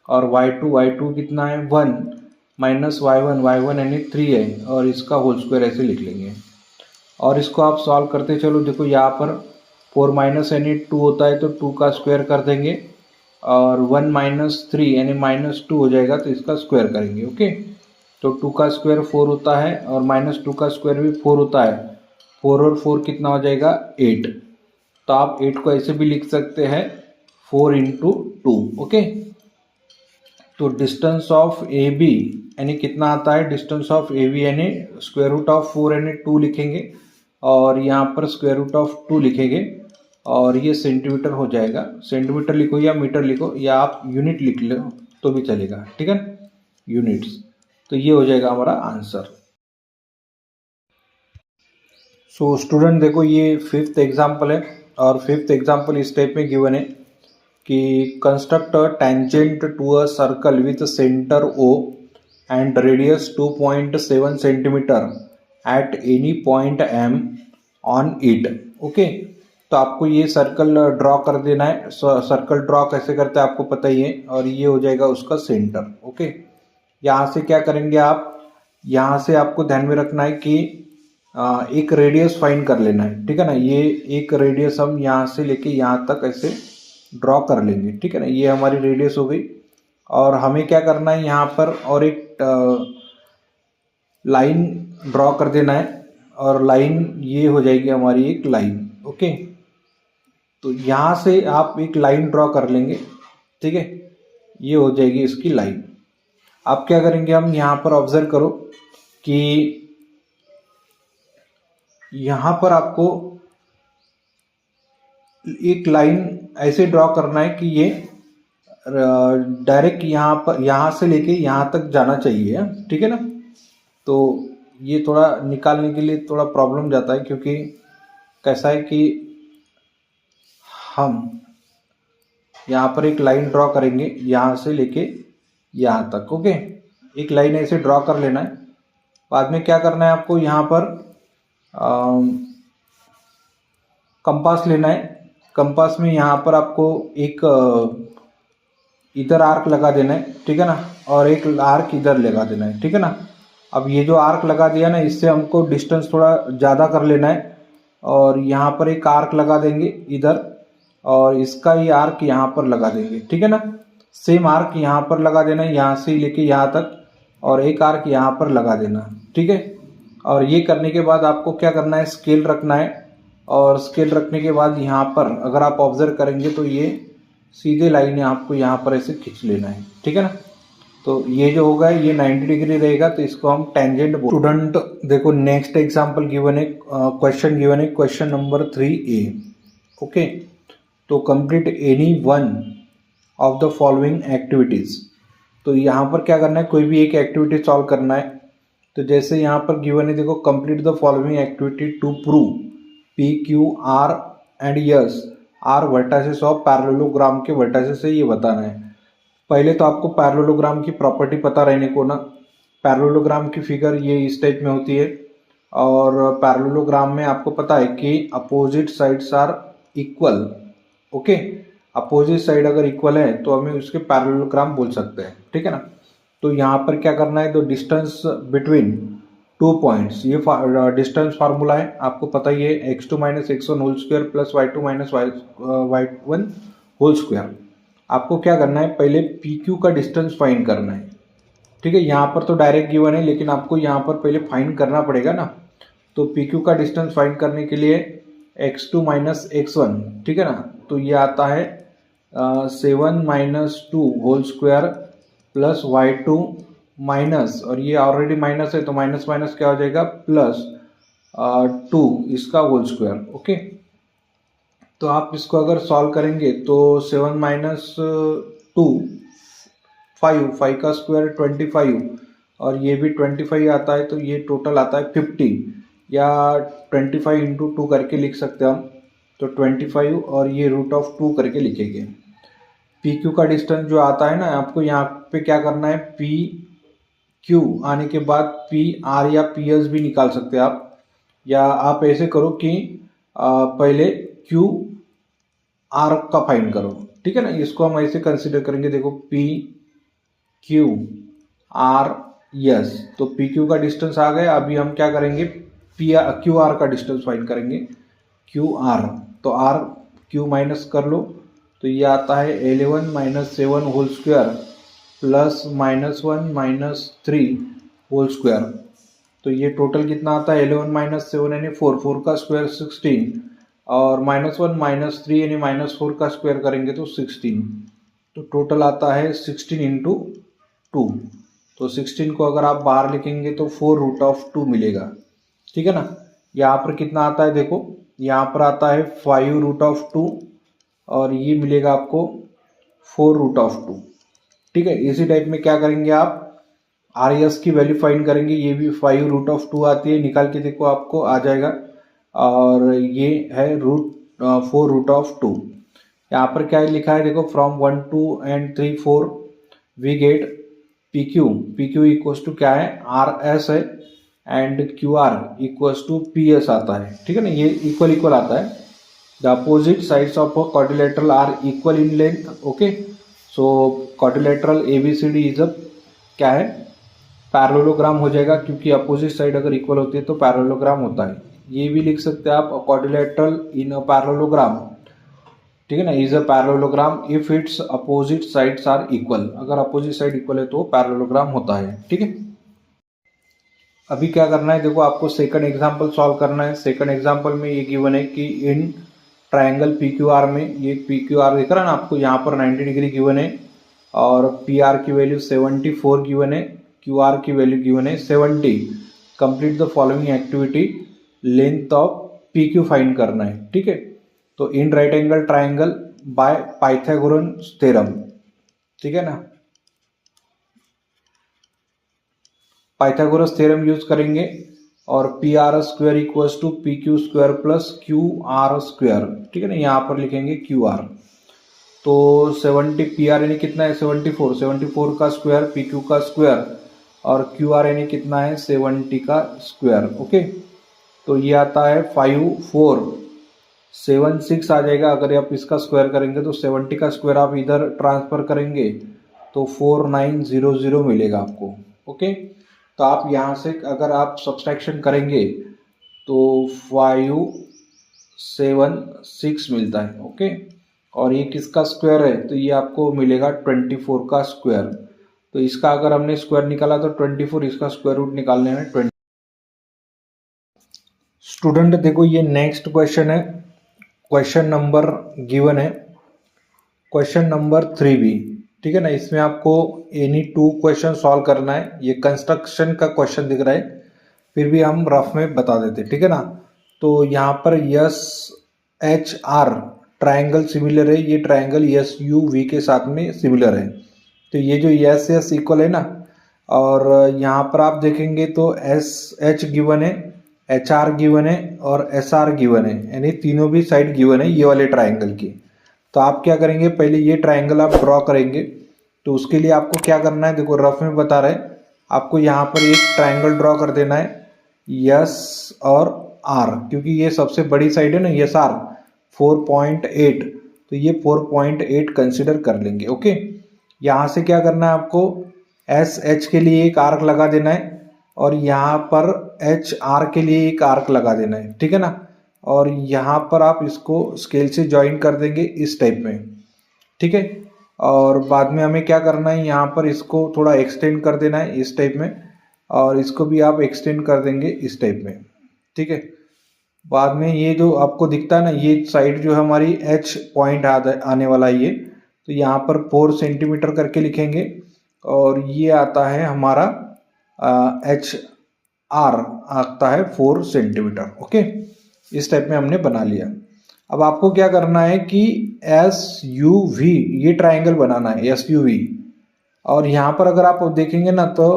और y2 कितना है 1 माइनस y1 यानी 3 है, और इसका होल स्क्वायर ऐसे लिख लेंगे। और इसको आप सॉल्व करते चलो, देखो यहाँ पर 4 माइनस यानी 2 होता है तो 2 का स्क्वायर कर देंगे, और 1 माइनस 3 यानी माइनस 2 हो जाएगा तो इसका स्क्वायर करेंगे। ओके, तो 2 का स्क्वायर 4 होता है और माइनस 2 का स्क्वायर भी 4 होता है। 4 और 4 कितना हो जाएगा 8। तो आप 8 को ऐसे भी लिख सकते हैं 4 इंटू 2। ओके, तो डिस्टेंस ऑफ ए बी यानी कितना आता है, डिस्टेंस ऑफ ए बी यानी स्क्वायर रूट ऑफ 4 यानी 2 लिखेंगे, और यहाँ पर स्क्वायर रूट ऑफ 2 लिखेंगे, और ये सेंटीमीटर हो जाएगा। सेंटीमीटर लिखो या मीटर लिखो या आप यूनिट लिख लो तो भी चलेगा, ठीक है ना, यूनिट्स। तो ये हो जाएगा हमारा आंसर। सो स्टूडेंट देखो, ये 5th एग्जाम्पल है, और 5th एग्जाम्पल इस टाइप में गिवन है कि construct a tangent to a circle with centre O and radius 2.7 centimetre at any point M on it. Okay, तो आपको ये सर्कल ड्रॉ कर देना है। सर्कल ड्रॉ कैसे करते हैं आपको पता ही है, और ये हो जाएगा उसका सेंटर। ओके, यहाँ से क्या करेंगे आप, यहाँ से आपको ध्यान में रखना है कि एक रेडियस फाइंड कर लेना है, ठीक है ना। ये एक रेडियस हम यहाँ से लेके यहाँ तक ऐसे ड्रॉ कर लेंगे, ठीक है ना। ये हमारी रेडियस हो गई, और हमें क्या करना है यहाँ पर, और एक लाइन ड्रॉ कर देना है, और लाइन ये हो जाएगी हमारी एक लाइन। ओके, तो यहाँ से आप एक लाइन ड्रॉ कर लेंगे, ठीक है, ये हो जाएगी इसकी लाइन। आप क्या करेंगे, हम यहाँ पर ऑब्जर्व करो कि यहाँ पर आपको एक लाइन ऐसे ड्रॉ करना है कि ये डायरेक्ट यहाँ से लेके यहाँ तक जाना चाहिए, ठीक है ना। तो ये थोड़ा निकालने के लिए थोड़ा प्रॉब्लम जाता है, क्योंकि कैसा है कि हम यहाँ पर एक लाइन ड्रॉ करेंगे यहाँ से लेके यहाँ तक। ओके, एक लाइन ऐसे ड्रॉ कर लेना है। बाद में क्या करना है आपको, यहाँ पर कंपास लेना है। कंपास में यहाँ पर आपको एक इधर आर्क लगा देना है, ठीक है ना, और एक आर्क इधर लगा देना है, ठीक है ना। अब ये जो आर्क लगा दिया ना, इससे हमको डिस्टेंस थोड़ा ज़्यादा कर लेना है, और यहाँ पर एक आर्क लगा देंगे इधर, और इसका ही आर्क यहाँ पर लगा देंगे, ठीक है ना। सेम आर्क यहाँ पर लगा देना है, यहाँ से लेके यहाँ तक, और एक आर्क यहाँ पर लगा देना, ठीक है। और ये करने के बाद आपको क्या करना है, स्केल रखना है, और स्केल रखने के बाद यहाँ पर अगर आप ऑब्जर्व करेंगे तो ये सीधे लाइन आपको यहाँ पर ऐसे खींच लेना है, ठीक है ना। तो ये जो होगा ये 90 डिग्री रहेगा, तो इसको हम टेंजेंट। स्टूडेंट देखो, नेक्स्ट एग्जांपल गिवन है, क्वेश्चन गिवन है, क्वेश्चन नंबर 3A। ओके, तो complete any one of the following activities. तो यहाँ पर क्या करना है, कोई भी एक एक्टिविटी सॉल्व करना है। तो जैसे यहाँ पर गिवन है, देखो, complete the following activity to prove P, Q, R and S are vertices of parallelogram के वर्टाइसेस से ये बताना है। पहले तो आपको पैरेललोग्राम की प्रॉपर्टी पता रहने को ना, पैरेललोग्राम की फिगर ये इस टाइप में होती है, और पैरेललोग्राम में आपको पता है कि opposite sides are equal. Okay, opposite side अगर इक्वल है तो हमें उसके पैरेललोग्राम बोल सकते हैं, ठीक है ना। तो यहाँ पर क्या करना है, तो डिस्टेंस बिटवीन 2 पॉइंट्स, ये डिस्टेंस फार्मूला है, आपको पता ही है, x2 minus x1 whole square plus y2 minus y1 whole square. आपको क्या करना है, पहले PQ का डिस्टेंस फाइंड करना है, ठीक है। यहाँ पर तो डायरेक्ट गिवन है, लेकिन आपको यहाँ पर पहले फाइंड करना पड़ेगा ना। तो PQ का डिस्टेंस फाइंड करने के लिए x2 माइनस x1, ठीक है ना, तो ये आता है 7 minus 2 whole square plus y2 minus, और ये ऑलरेडी माइनस है तो माइनस माइनस क्या हो जाएगा प्लस 2 इसका होल स्क्वायर। ओके, तो आप इसको अगर सॉल्व करेंगे तो 7 माइनस 2 फाइव का स्क्वायर 25 और ये भी 25 आता है, तो ये टोटल आता है 50 या 25 इंटू 2 करके लिख सकते हैं हम, तो 25 और ये √2 करके लिखेंगे। पी क्यू का डिस्टेंस जो आता है ना, आपको यहाँ पे क्या करना है, पी क्यू आने के बाद पी आर या पी एस भी निकाल सकते हैं आप, या आप ऐसे करो कि पहले क्यू आर का फाइंड करो, ठीक है ना। इसको हम ऐसे कंसिडर करेंगे, देखो पी क्यू आर एस, तो पी क्यू का डिस्टेंस आ गया। अभी हम क्या करेंगे, क्यू आर का डिस्टेंस फाइंड करेंगे, क्यू आर, तो आर क्यू माइनस कर लो, तो ये आता है 11 - 7 whole square plus -1 - 3 whole square, तो ये टोटल कितना आता है, 11 - 7 यानी 4 का स्क्वायर 16 और -1 - 3 यानी -4 का स्क्वायर करेंगे तो 16, तो टोटल आता है 16 इंटू 2, तो 16 को अगर आप बाहर लिखेंगे तो 4√2 मिलेगा, ठीक है ना। यहाँ पर कितना आता है, देखो यहाँ पर आता है 5√2 और ये मिलेगा आपको 4√2, ठीक है। इसी टाइप में क्या करेंगे आप, आर एस की वैल्यू फाइंड करेंगे, ये भी 5√2 आती है, निकाल के देखो आपको आ जाएगा, और ये है 4√2। यहाँ पर क्या लिखा है, देखो from 1 2 and 3 4 we get P Q equals to क्या है, आर एस है, and Q R equals to P S आता है, ठीक है ना, ये इक्वल आता है। The opposite sides of a quadrilateral are equal in length, okay, so quadrilateral ABCD is a क्या है, पैरेललोग्राम हो जाएगा, क्योंकि अपोजिट साइड अगर इक्वल होती है तो पैरेललोग्राम होता है। ये भी लिख सकते हैं आप, क्वाड्रिलेटरल इन अ पैरेललोग्राम, ठीक है ना, is a parallelogram if its opposite sides are equal, अगर अपोजिट साइड इक्वल है तो पैरेललोग्राम होता है, ठीक है। अभी क्या करना है, देखो आपको सेकंड एग्जांपल सॉल्व करना है। सेकंड एग्जांपल में ये गिवन है कि in triangle P Q R में, ये पी क्यू आर दिख रहा है ना आपको, यहाँ पर 90 डिग्री गिवन है और पी आर की वैल्यू 74 गिवन है, क्यू आर की वैल्यू गिवन है 70। Complete the following activity, length of P Q find करना है, ठीक है। तो in right angle triangle by Pythagoras theorem, ठीक है ना, पाइथागोरस थ्योरम यूज करेंगे, और P R square equals to P Q square plus Q R square, ठीक है ना, यहाँ पर लिखेंगे क्यू आर, तो 70 पी आर यानी कितना है 74 का स्क्वायर पी क्यू का स्क्वायर, और क्यू आर यानी कितना है 70 का स्क्वायर, ओके। तो ये आता है 5476 आ जाएगा। अगर आप इसका स्क्वायर करेंगे तो 70 का स्क्वायर आप इधर ट्रांसफर करेंगे तो 4900 मिलेगा आपको, ओके। तो आप यहाँ से अगर आप सब्सट्रैक्शन करेंगे तो 576 मिलता है, ओके। और ये किसका स्क्वायर है, तो ये आपको मिलेगा 24 का स्क्वायर, तो इसका अगर हमने स्क्वायर निकाला तो 24, इसका स्क्वायर रूट निकालने में 20। स्टूडेंट देखो ये नेक्स्ट क्वेश्चन है, क्वेश्चन नंबर गिवन है, क्वेश्चन नंबर 3B, ठीक है ना। इसमें आपको एनी 2 क्वेश्चन सॉल्व करना है। ये कंस्ट्रक्शन का क्वेश्चन दिख रहा है, फिर भी हम रफ में बता देते, ठीक है ना। तो यहाँ पर yes H R triangle similar है, ये ट्रायंगल यस यू वी के साथ में सिमिलर है, तो ये जो यस एस इक्वल है ना, और यहाँ पर आप देखेंगे तो एस एच गिवन है, एच आर गिवन है और एस आर गिवन है, यानी तीनों भी साइड गिवन है ये वाले ट्रायंगल की। तो आप क्या करेंगे, पहले ये ट्रायंगल आप ड्रॉ करेंगे, तो उसके लिए आपको क्या करना है, देखो रफ में बता रहे, आपको यहाँ पर एक ट्रायंगल ड्रॉ कर देना है यस और आर, क्योंकि ये सबसे बड़ी साइड है ना यस आर 4.8, तो ये 4.8 कंसिडर कर लेंगे, ओके। यहाँ से क्या करना है आपको, एस एच के लिए एक आर्क लगा देना है, और यहाँ पर एच आर के लिए एक आर्क लगा देना है, ठीक है ना। और यहाँ पर आप इसको स्केल से ज्वाइन कर देंगे इस टाइप में, ठीक है। और बाद में हमें क्या करना है, यहाँ पर इसको थोड़ा एक्सटेंड कर देना है इस टाइप में, और इसको भी आप एक्सटेंड कर देंगे इस टाइप में, ठीक है। बाद में ये जो आपको दिखता है ना, ये साइड जो है हमारी एच पॉइंट आने वाला है ये, तो यहाँ पर 4 सेंटीमीटर करके लिखेंगे, और ये आता है हमारा एच आर आता है 4 सेंटीमीटर, ओके। इस टाइप में हमने बना लिया। अब आपको क्या करना है कि एस यू वी ये ट्राइंगल बनाना है, एस यू वी, और यहाँ पर अगर आप देखेंगे ना तो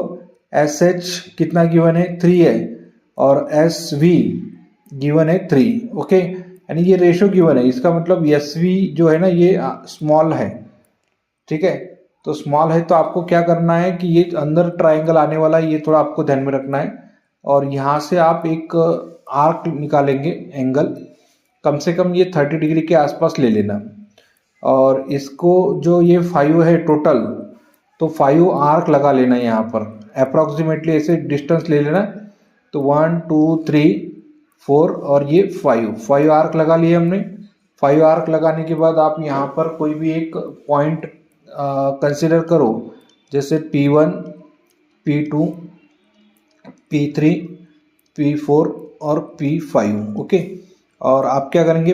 एस एच कितना गिवन है 3 है और एस वी गिवन है 3। ओके, यानी ये रेशो गिवन है, इसका मतलब एस वी जो है ना ये स्मॉल है। ठीक है, तो स्मॉल है तो आपको क्या करना है कि ये अंदर ट्राइंगल आने वाला है, ये थोड़ा आपको ध्यान में रखना है। और यहाँ से आप एक आर्क निकालेंगे एंगल, कम से कम ये 30 डिग्री के आसपास ले लेना। और इसको जो ये 5 है टोटल, तो 5 आर्क लगा लेना यहाँ पर, अप्रॉक्सीमेटली ऐसे डिस्टेंस ले लेना। तो 1 2 3 4 और ये 5 आर्क लगा लिए हमने। 5 आर्क लगाने के बाद आप यहाँ पर कोई भी एक पॉइंट कंसिडर करो, जैसे P1 P2 P3 P4 और P5। ओके, और आप क्या करेंगे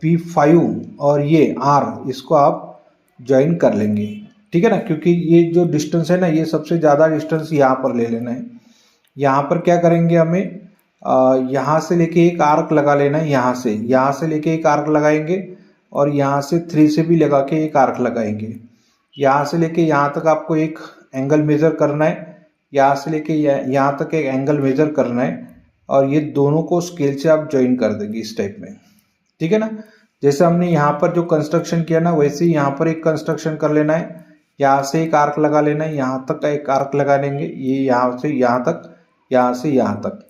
P5 और ये R इसको आप ज्वाइन कर लेंगे। ठीक है ना, क्योंकि ये जो डिस्टेंस है ना ये सबसे ज़्यादा डिस्टेंस यहाँ पर ले लेना है। यहाँ पर क्या करेंगे, हमें यहाँ से लेके एक आर्क लगा लेना है, यहाँ से लेके एक आर्क लगाएंगे और यहाँ से 3 से भी लगा के एक आर्क लगाएंगे। यहाँ से लेके यहाँ तक आपको एक एंगल मेजर करना है, यहाँ से लेके यहाँ तक एक एंगल मेजर करना है और ये दोनों को स्केल से आप ज्वाइन कर देंगे इस टाइप में। ठीक है ना, जैसे हमने यहाँ पर जो कंस्ट्रक्शन किया ना वैसे ही यहाँ पर एक कंस्ट्रक्शन कर लेना है। यहाँ से एक आर्क लगा लेना है, यहाँ तक एक आर्क लगा लेंगे, ये यहाँ से यहाँ तक, यहाँ से यहाँ तक।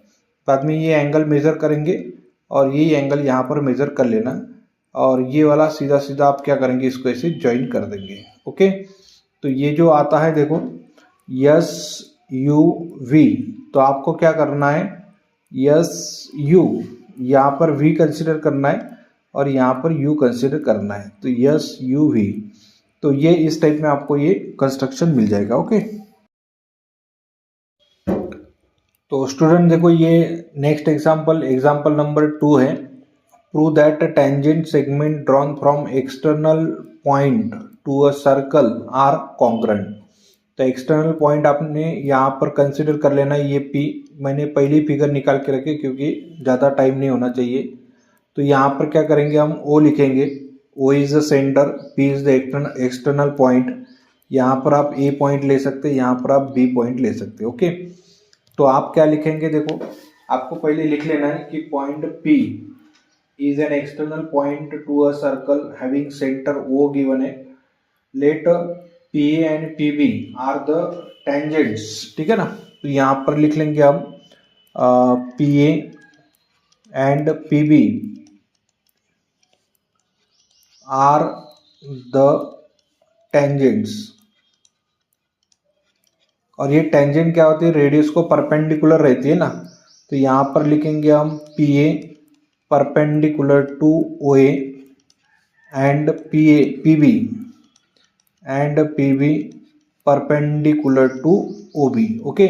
बाद में ये एंगल मेजर करेंगे और ये एंगल यहाँ पर मेजर कर लेना और ये वाला सीधा सीधा आप क्या करेंगे, इसको ऐसे ज्वाइन कर देंगे। ओके, तो ये जो आता है देखो यस यू वी, तो आपको क्या करना है, यस यू यहाँ पर वी कंसिडर करना है और यहाँ पर यू कंसिडर करना है, तो यस यू वी। तो ये इस टाइप में आपको ये कंस्ट्रक्शन मिल जाएगा। ओके, तो स्टूडेंट देखो ये नेक्स्ट एग्जाम्पल नंबर 2 है। Prove that tangent segment drawn from external point to a circle are congruent. तो एक्सटर्नल पॉइंट आपने यहाँ पर कंसिडर कर लेना है, ये P मैंने पहले ही फिगर निकाल के रखे क्योंकि ज़्यादा टाइम नहीं होना चाहिए। तो यहाँ पर क्या करेंगे, हम O लिखेंगे, O is the centre, P is the external point. यहाँ पर आप A पॉइंट ले सकते हैं, यहाँ पर आप B पॉइंट ले सकते हैं। ओके, तो आप क्या लिखेंगे, देखो आपको पहले लिख लेना है कि point P is an external point to a circle having centre O given है। Let PA and PB are the tangents. ठीक है ना, तो यहाँ पर लिख लेंगे हम PA and PB are the tangents. और ये टेंजेंट क्या होती है, रेडियस को परपेंडिकुलर रहती है ना, तो यहाँ पर लिखेंगे हम PA perpendicular to OA and PB and PB perpendicular to OB। Okay,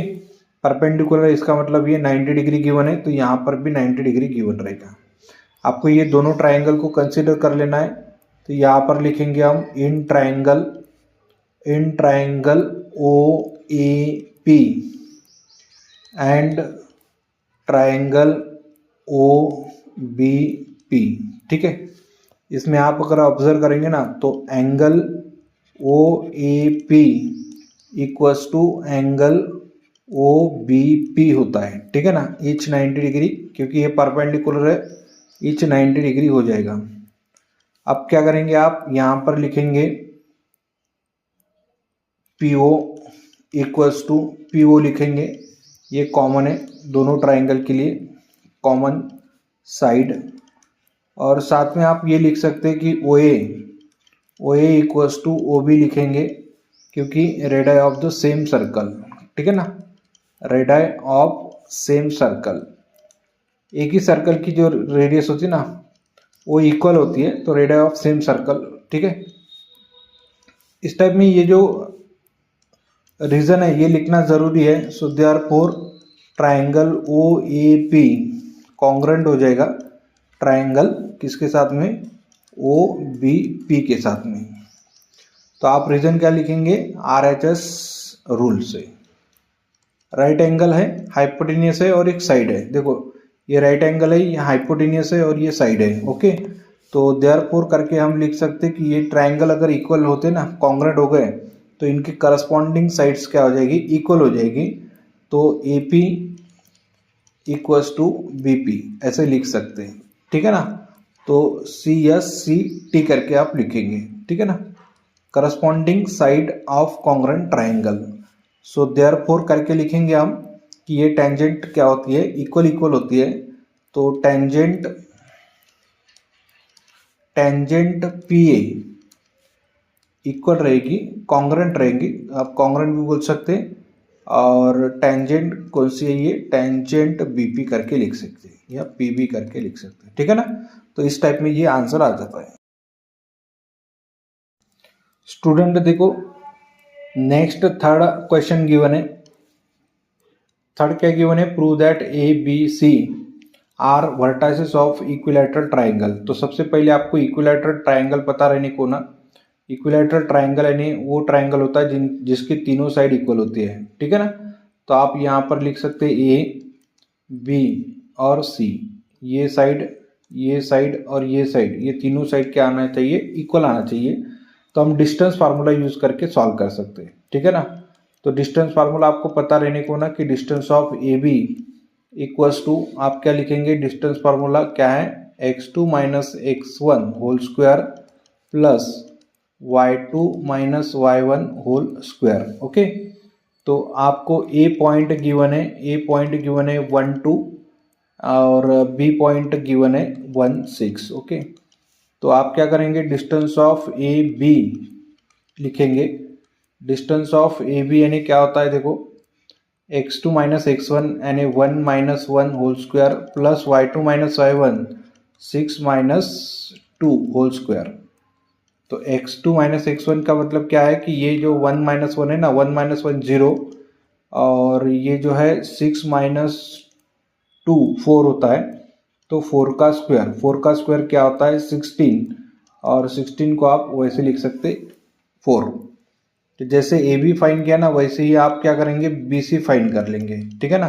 perpendicular इसका मतलब ये 90 डिग्री गिवन है, तो यहाँ पर भी 90 डिग्री गिवन रहेगा। आपको ये दोनों ट्राइंगल को कंसिडर कर लेना है, तो यहाँ पर लिखेंगे हम in triangle OAP and triangle OBP। ठीक है, इसमें आप अगर ऑब्जर्व करेंगे ना तो angle OAP equals to angle OBP होता है। ठीक है ना, ईच 90 डिग्री, क्योंकि ये परपेंडिकुलर है, ईच 90 डिग्री हो जाएगा। अब क्या करेंगे, आप यहाँ पर लिखेंगे PO इक्वल्स टू PO लिखेंगे, ये कॉमन है दोनों ट्राइंगल के लिए, कॉमन साइड। और साथ में आप ये लिख सकते हैं कि OA इक्वल्स टू OB लिखेंगे, क्योंकि radii of the same circle. ठीक है ना, रेडाई ऑफ सेम सर्कल, एक ही सर्कल की जो रेडियस होती है ना वो इक्वल होती है, तो रेडाई ऑफ सेम सर्कल। ठीक है, इस टाइप में ये जो रीजन है ये लिखना जरूरी है। So therefore triangle OAP congruent हो जाएगा ट्राइंगल किसके साथ में, OBP के साथ में। तो आप रीजन क्या लिखेंगे, RHS रूल से। राइट एंगल है, हाइपोटेनियस है और एक साइड है। देखो ये राइट एंगल है, ये हाइपोटेनियस है और ये साइड है। ओके, तो देयरफॉर करके हम लिख सकते कि ये ट्राइंगल अगर इक्वल होते ना, कॉन्ग्रुएंट हो गए, तो इनकी करस्पॉन्डिंग साइड्स क्या हो जाएगी, इक्वल हो जाएगी। तो A P equals to B P ऐसे लिख सकते हैं, ठीक है ना। तो सी एस सी टी करके आप लिखेंगे, ठीक है ना, corresponding side of congruent triangle. So therefore करके लिखेंगे हम कि ये टेंजेंट क्या होती है, इक्वल इक्वल होती है। तो टेंजेंट पी ए इक्वल रहेगी, कॉन्ग्रुएंट रहेगी, आप कॉन्ग्रुएंट भी बोल सकते हैं। और टेंजेंट कौन सी है, ये टेंजेंट बीपी करके लिख सकते हैं या पीबी करके लिख सकते हैं, ठीक है ना। तो इस टाइप में ये आंसर आ जाता है। स्टूडेंट देखो नेक्स्ट थर्ड क्वेश्चन गिवन है। थर्ड क्या गिवन है, prove that A B C are vertices of equilateral triangle. तो सबसे पहले आपको इक्विलैटरल ट्राइंगल पता रहने को ना, इक्विलैटरल ट्राइंगल यानी वो ट्राइंगल होता है जिसकी तीनों साइड इक्वल होती है, ठीक है ना। तो आप यहाँ पर लिख सकते हैं ए बी और सी, ये साइड और ये साइड, ये तीनों साइड क्या आना चाहिए, इक्वल आना चाहिए। तो हम डिस्टेंस फार्मूला यूज करके सॉल्व कर सकते हैं, ठीक है ना। तो डिस्टेंस फार्मूला आपको पता रहने को ना कि distance of A B equals to, आप क्या लिखेंगे, डिस्टेंस फार्मूला क्या है, x2 minus x1 whole square plus y2 minus y1 whole square. Okay, तो आपको ए पॉइंट गिवन है, 1 2 और बी पॉइंट गिवन है 1 6। ओके, तो आप क्या करेंगे, डिस्टेंस ऑफ ए बी लिखेंगे। डिस्टेंस ऑफ ए बी यानी क्या होता है, देखो x2 माइनस x1 यानी 1 minus 1 whole square plus y2 minus y1 6 minus 2 whole square. तो x2 माइनस x1 का मतलब क्या है कि ये जो 1 माइनस 1 है ना, 1 माइनस 1 0, और ये जो है 6 माइनस 2 4 होता है। तो 4 का स्क्वायर क्या होता है 16, और 16 को आप वैसे लिख सकते 4। तो जैसे ए बी फाइंड किया ना, वैसे ही आप क्या करेंगे, बी सी फाइंड कर लेंगे, ठीक है ना।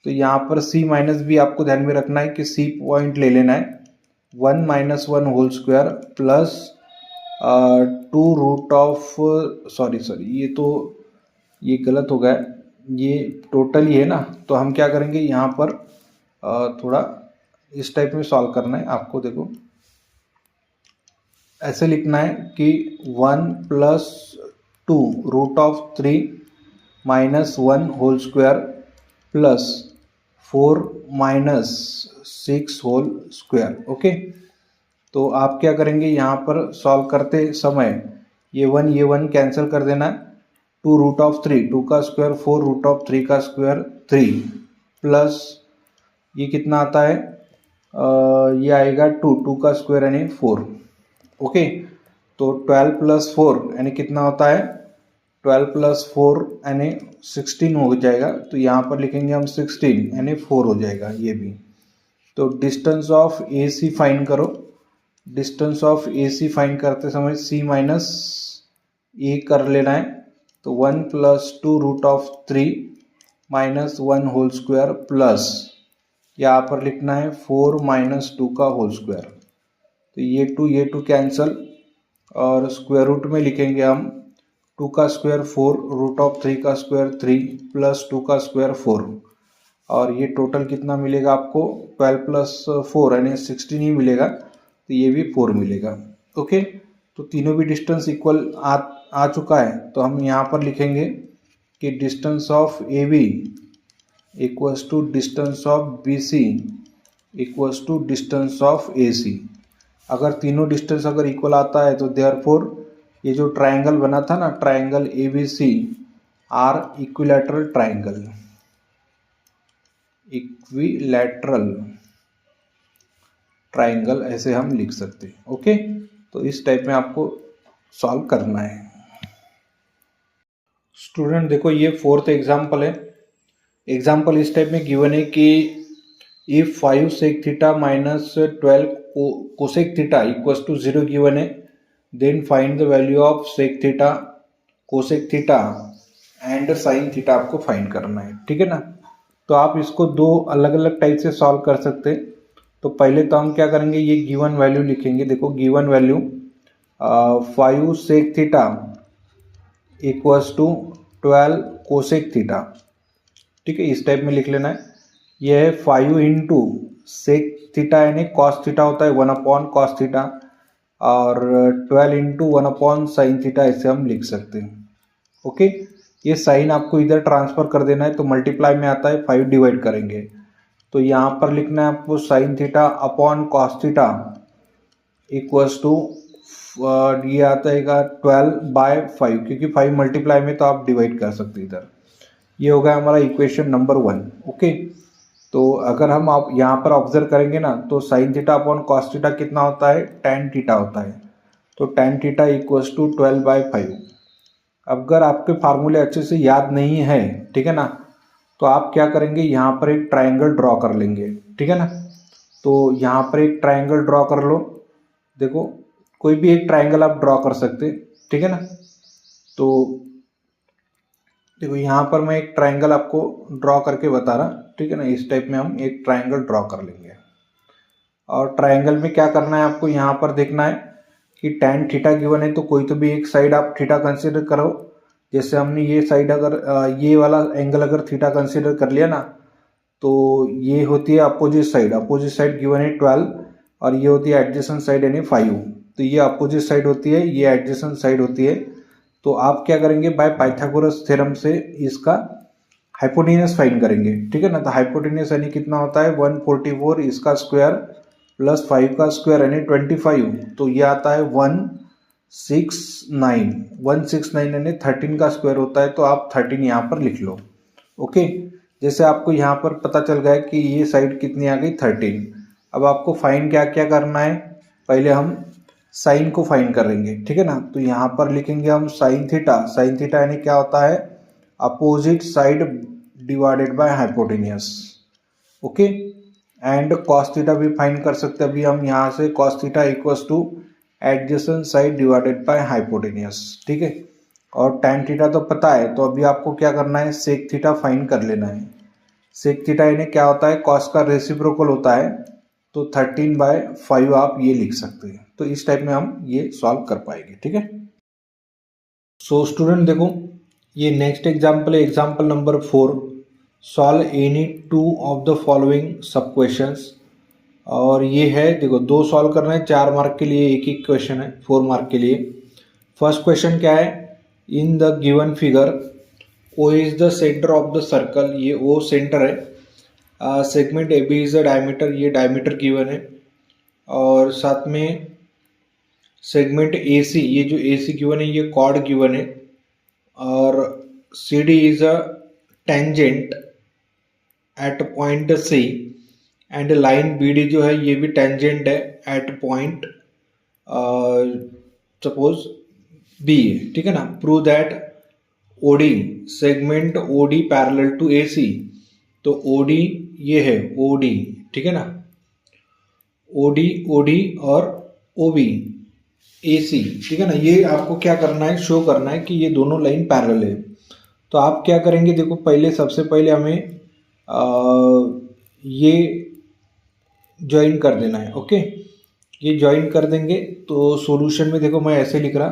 तो यहाँ पर सी माइनस बी आपको ध्यान में रखना है कि सी पॉइंट ले लेना है, 1 minus 1 whole square plus 2 root of, sorry ये गलत हो गया, ये टोटल ही है ना। तो हम क्या करेंगे, यहाँ पर थोड़ा इस टाइप में सॉल्व करना है आपको। देखो ऐसे लिखना है कि 1 plus 2 root of 3 minus 1 whole square plus 4 minus 6 whole square. Okay, तो आप क्या करेंगे, यहाँ पर सॉल्व करते समय ये 1 कैंसिल कर देना है। 2 रूट ऑफ 3, 2 का स्क्वायर 4 रूट ऑफ 3 का स्क्वायर 3 प्लस ये कितना आता है, ये आएगा 2 का स्क्वायर यानी 4। ओके, तो 12 प्लस 4 यानी कितना होता है, 12 प्लस 4 यानी 16 हो जाएगा। तो यहाँ पर लिखेंगे हम 16 यानी 4 हो जाएगा ये भी। तो distance of A C find करो। Distance of A C find करते समय सी माइनस ए कर लेना है। तो 1 plus 2 root of 3 minus 1 whole square plus यहाँ पर लिखना है 4 माइनस 2 का होल स्क्वायर। तो ये 2 कैंसल, और स्क्वायर रूट में लिखेंगे हम 2 का स्क्वायर 4 रूट ऑफ 3 का स्क्वायर 3 प्लस 2 का स्क्वायर 4, और ये टोटल कितना मिलेगा आपको, 12 प्लस 4 यानी 16 ही मिलेगा। तो ये भी 4 मिलेगा। ओके, तो तीनों भी डिस्टेंस इक्वल आ चुका है। तो हम यहाँ पर लिखेंगे कि distance of A B equals to distance of B C equals to distance of A C. अगर तीनों डिस्टेंस अगर इक्वल आता है तो देयरफॉर ये जो ट्राइंगल बना था ना, triangle A B C are equilateral triangle, equilateral triangle ऐसे हम लिख सकते हैं। ओके, तो इस टाइप में आपको सॉल्व करना है। स्टूडेंट देखो ये 4th एग्जाम्पल है। एग्जाम्पल इस टाइप में गिवन है कि if 5 sec theta minus 12 cosec theta equals to 0 given है, then find the value of sec theta, cosec theta and sine theta आपको फाइंड करना है, ठीक है ना। तो आप इसको 2 अलग अलग टाइप से सॉल्व कर सकते हैं। तो पहले तो हम क्या करेंगे, ये गिवन वैल्यू लिखेंगे। देखो given value 5 sec theta equals to 12 cosec theta. ठीक है, इस टाइप में लिख लेना है। यह है 5 इंटू सेक थीटा यानी कॉस थीटा होता है 1 अपॉन कॉस थीटा, और 12 इंटू 1 अपॉन साइन थीटा ऐसे हम लिख सकते हैं। ओके, ये साइन आपको इधर ट्रांसफर कर देना है तो मल्टीप्लाई में आता है 5 डिवाइड करेंगे तो यहाँ पर लिखना है आपको sine theta upon cos theta equals to ये आता है 12/5, क्योंकि 5 मल्टीप्लाई में तो आप डिवाइड कर सकते इधर। ये होगा हमारा इक्वेशन नंबर 1। ओके, तो अगर हम आप यहाँ पर ऑब्जर्व करेंगे ना तो sign theta upon cos theta कितना होता है, tan थीटा होता है। तो tan थीटा इक्वल्स टू 12/5। अगर आपके फार्मूले अच्छे से याद नहीं है, ठीक है ना, तो आप क्या करेंगे, यहाँ पर एक ट्राइंगल ड्रॉ कर लेंगे। ठीक है ना, तो यहाँ पर एक ट्राइंगल ड्रॉ कर लो। देखो, कोई भी एक ट्राइंगल आप ड्रॉ कर सकते, ठीक है ना। तो देखो यहाँ पर मैं एक ट्राइंगल आपको ड्रॉ करके बता रहा, ठीक है ना। इस टाइप में हम एक ट्राइंगल ड्रॉ कर लेंगे और ट्राइंगल में क्या करना है आपको, यहाँ पर देखना है कि tan थीटा गिवन है तो कोई तो भी एक साइड आप थीटा कंसीडर करो। जैसे हमने ये साइड अगर ये वाला एंगल अगर थीटा कंसीडर कर लिया ना तो ये होती है opposite side. Opposite side given है 12 और ये होती है एडजेसेंट साइड यानी 5। तो ये अपोजिट साइड होती है, ये एडजेसेंट साइड होती है। तो आप क्या करेंगे, बाय पाइथागोरस थ्योरम से इसका हाइपोटेन्यूस फाइंड करेंगे। ठीक है ना, तो हाइपोटेन्यूस यानी कितना होता है 144 इसका स्क्वायर प्लस 5 का स्क्वायर यानी 25। तो ये आता है 169। 169 यानी 13 का स्क्वायर होता है, तो आप 13 यहाँ पर लिख लो। ओके, जैसे आपको यहाँ पर पता चल गया कि ये साइड कितनी आ गई 13। अब आपको फाइंड क्या क्या करना है, पहले हम साइन को फाइंड करेंगे। ठीक है ना, तो यहाँ पर लिखेंगे हम साइन थीटा। साइन थीटा यानी क्या होता है, opposite side divided by hypotenuse. Okay, and cos theta भी फाइंड कर सकते हैं अभी हम यहाँ से। Cos theta equals two adjacent side divided by hypotenuse. ठीक है, और tan थीटा तो पता है, तो अभी आपको क्या करना है, सेक थीटा फाइंड कर लेना है। सेक थीटा यानी क्या होता है, कॉस का रेसिप्रोकल होता है। तो 13/5 आप ये लिख सकते हैं। तो इस टाइप में हम ये सॉल्व कर पाएंगे। ठीक है, सो स्टूडेंट देखो, ये नेक्स्ट एग्जाम्पल है, example number 4। Solve any 2 of the following सब क्वेश्चंस। और ये है, देखो 2 सॉल्व करना है, 4 मार्क के लिए एक ही क्वेश्चन है, 4 मार्क के लिए। फर्स्ट क्वेश्चन क्या है, in the given figure O is the centre of the circle. ये ओ सेंटर है। Segment A B is the diameter, ये डायमीटर गिवन है। और साथ में सेगमेंट ए सी, ये जो ए सी गिवन है ये कॉर्ड गिवन है। और C D is a tangent at point C and line B D जो है ये भी टेंजेंट है एट पॉइंट सपोज बी है। ठीक है ना, prove that OD segment OD parallel to A C. तो ओडी ये है ओडी, ठीक है ना, ओडी ओडी और ओबी ए सी। ठीक है ना, ये आपको क्या करना है, शो करना है कि ये दोनों लाइन पैरेलल है। तो आप क्या करेंगे, देखो पहले सबसे पहले हमें ये ज्वाइन कर देना है। ओके, ये ज्वाइन कर देंगे तो सॉल्यूशन में देखो मैं ऐसे लिख रहा,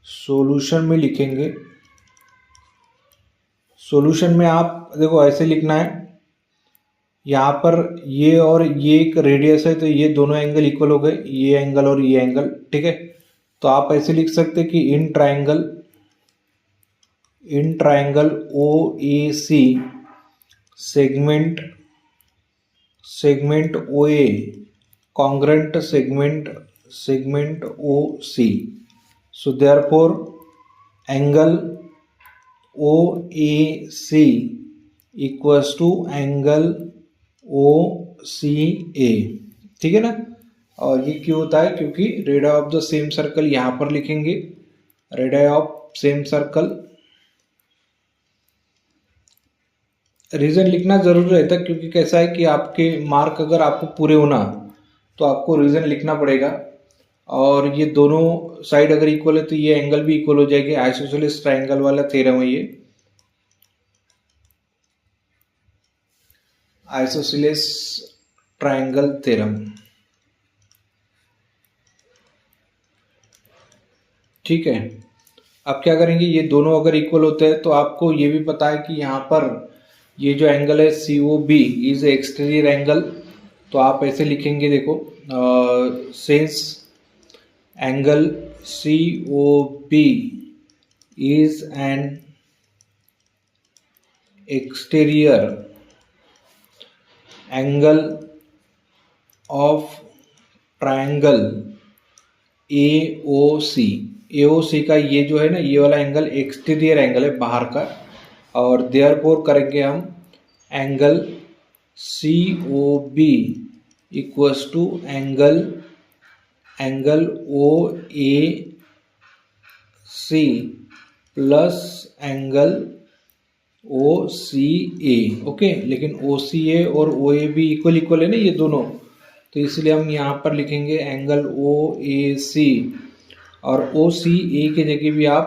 सॉल्यूशन में लिखेंगे। सॉल्यूशन में आप देखो ऐसे लिखना है, यहाँ पर ये और ये एक रेडियस है तो ये दोनों एंगल इक्वल हो गए, ये एंगल और ये एंगल। ठीक है, तो आप ऐसे लिख सकते हैं कि in triangle O A C segment O A congruent segment O C. So therefore angle O A C equals to angle O C A. ठीक है ना, और ये क्यों होता है, क्योंकि radius of the same circle यहाँ पर लिखेंगे, radius of same circle. Reason लिखना जरूरी रहता है क्योंकि कैसा है कि आपके मार्क अगर आपको पूरे होना तो आपको रीजन लिखना पड़ेगा। और ये दोनों साइड अगर इक्वल है तो ये एंगल भी इक्वल हो जाएगी। आइसोसेलेस ट्राइंगल वाला थ्योरम है ये, आइसोसेलेस ट्राइंगल थ्योरम। ठीक है, अब क्या करेंगे, ये दोनों अगर इक्वल होते हैं तो आपको ये भी पता है कि यहाँ पर ये जो एंगल है COB इज एक्सटीरियर एंगल, तो आप ऐसे लिखेंगे, देखो since angle COB is an exterior angle of triangle AOC। AOC का ये जो है ना, ये वाला एंगल एक्सटीरियर एंगल है, बाहर का, और देयरफॉर करेंगे हम angle COB equals to angle OAC plus angle OCA। Okay, लेकिन OCA और OAB इक्वल है ना ये दोनों, तो इसलिए हम यहाँ पर लिखेंगे एंगल OAC, और OCA की जगह भी आप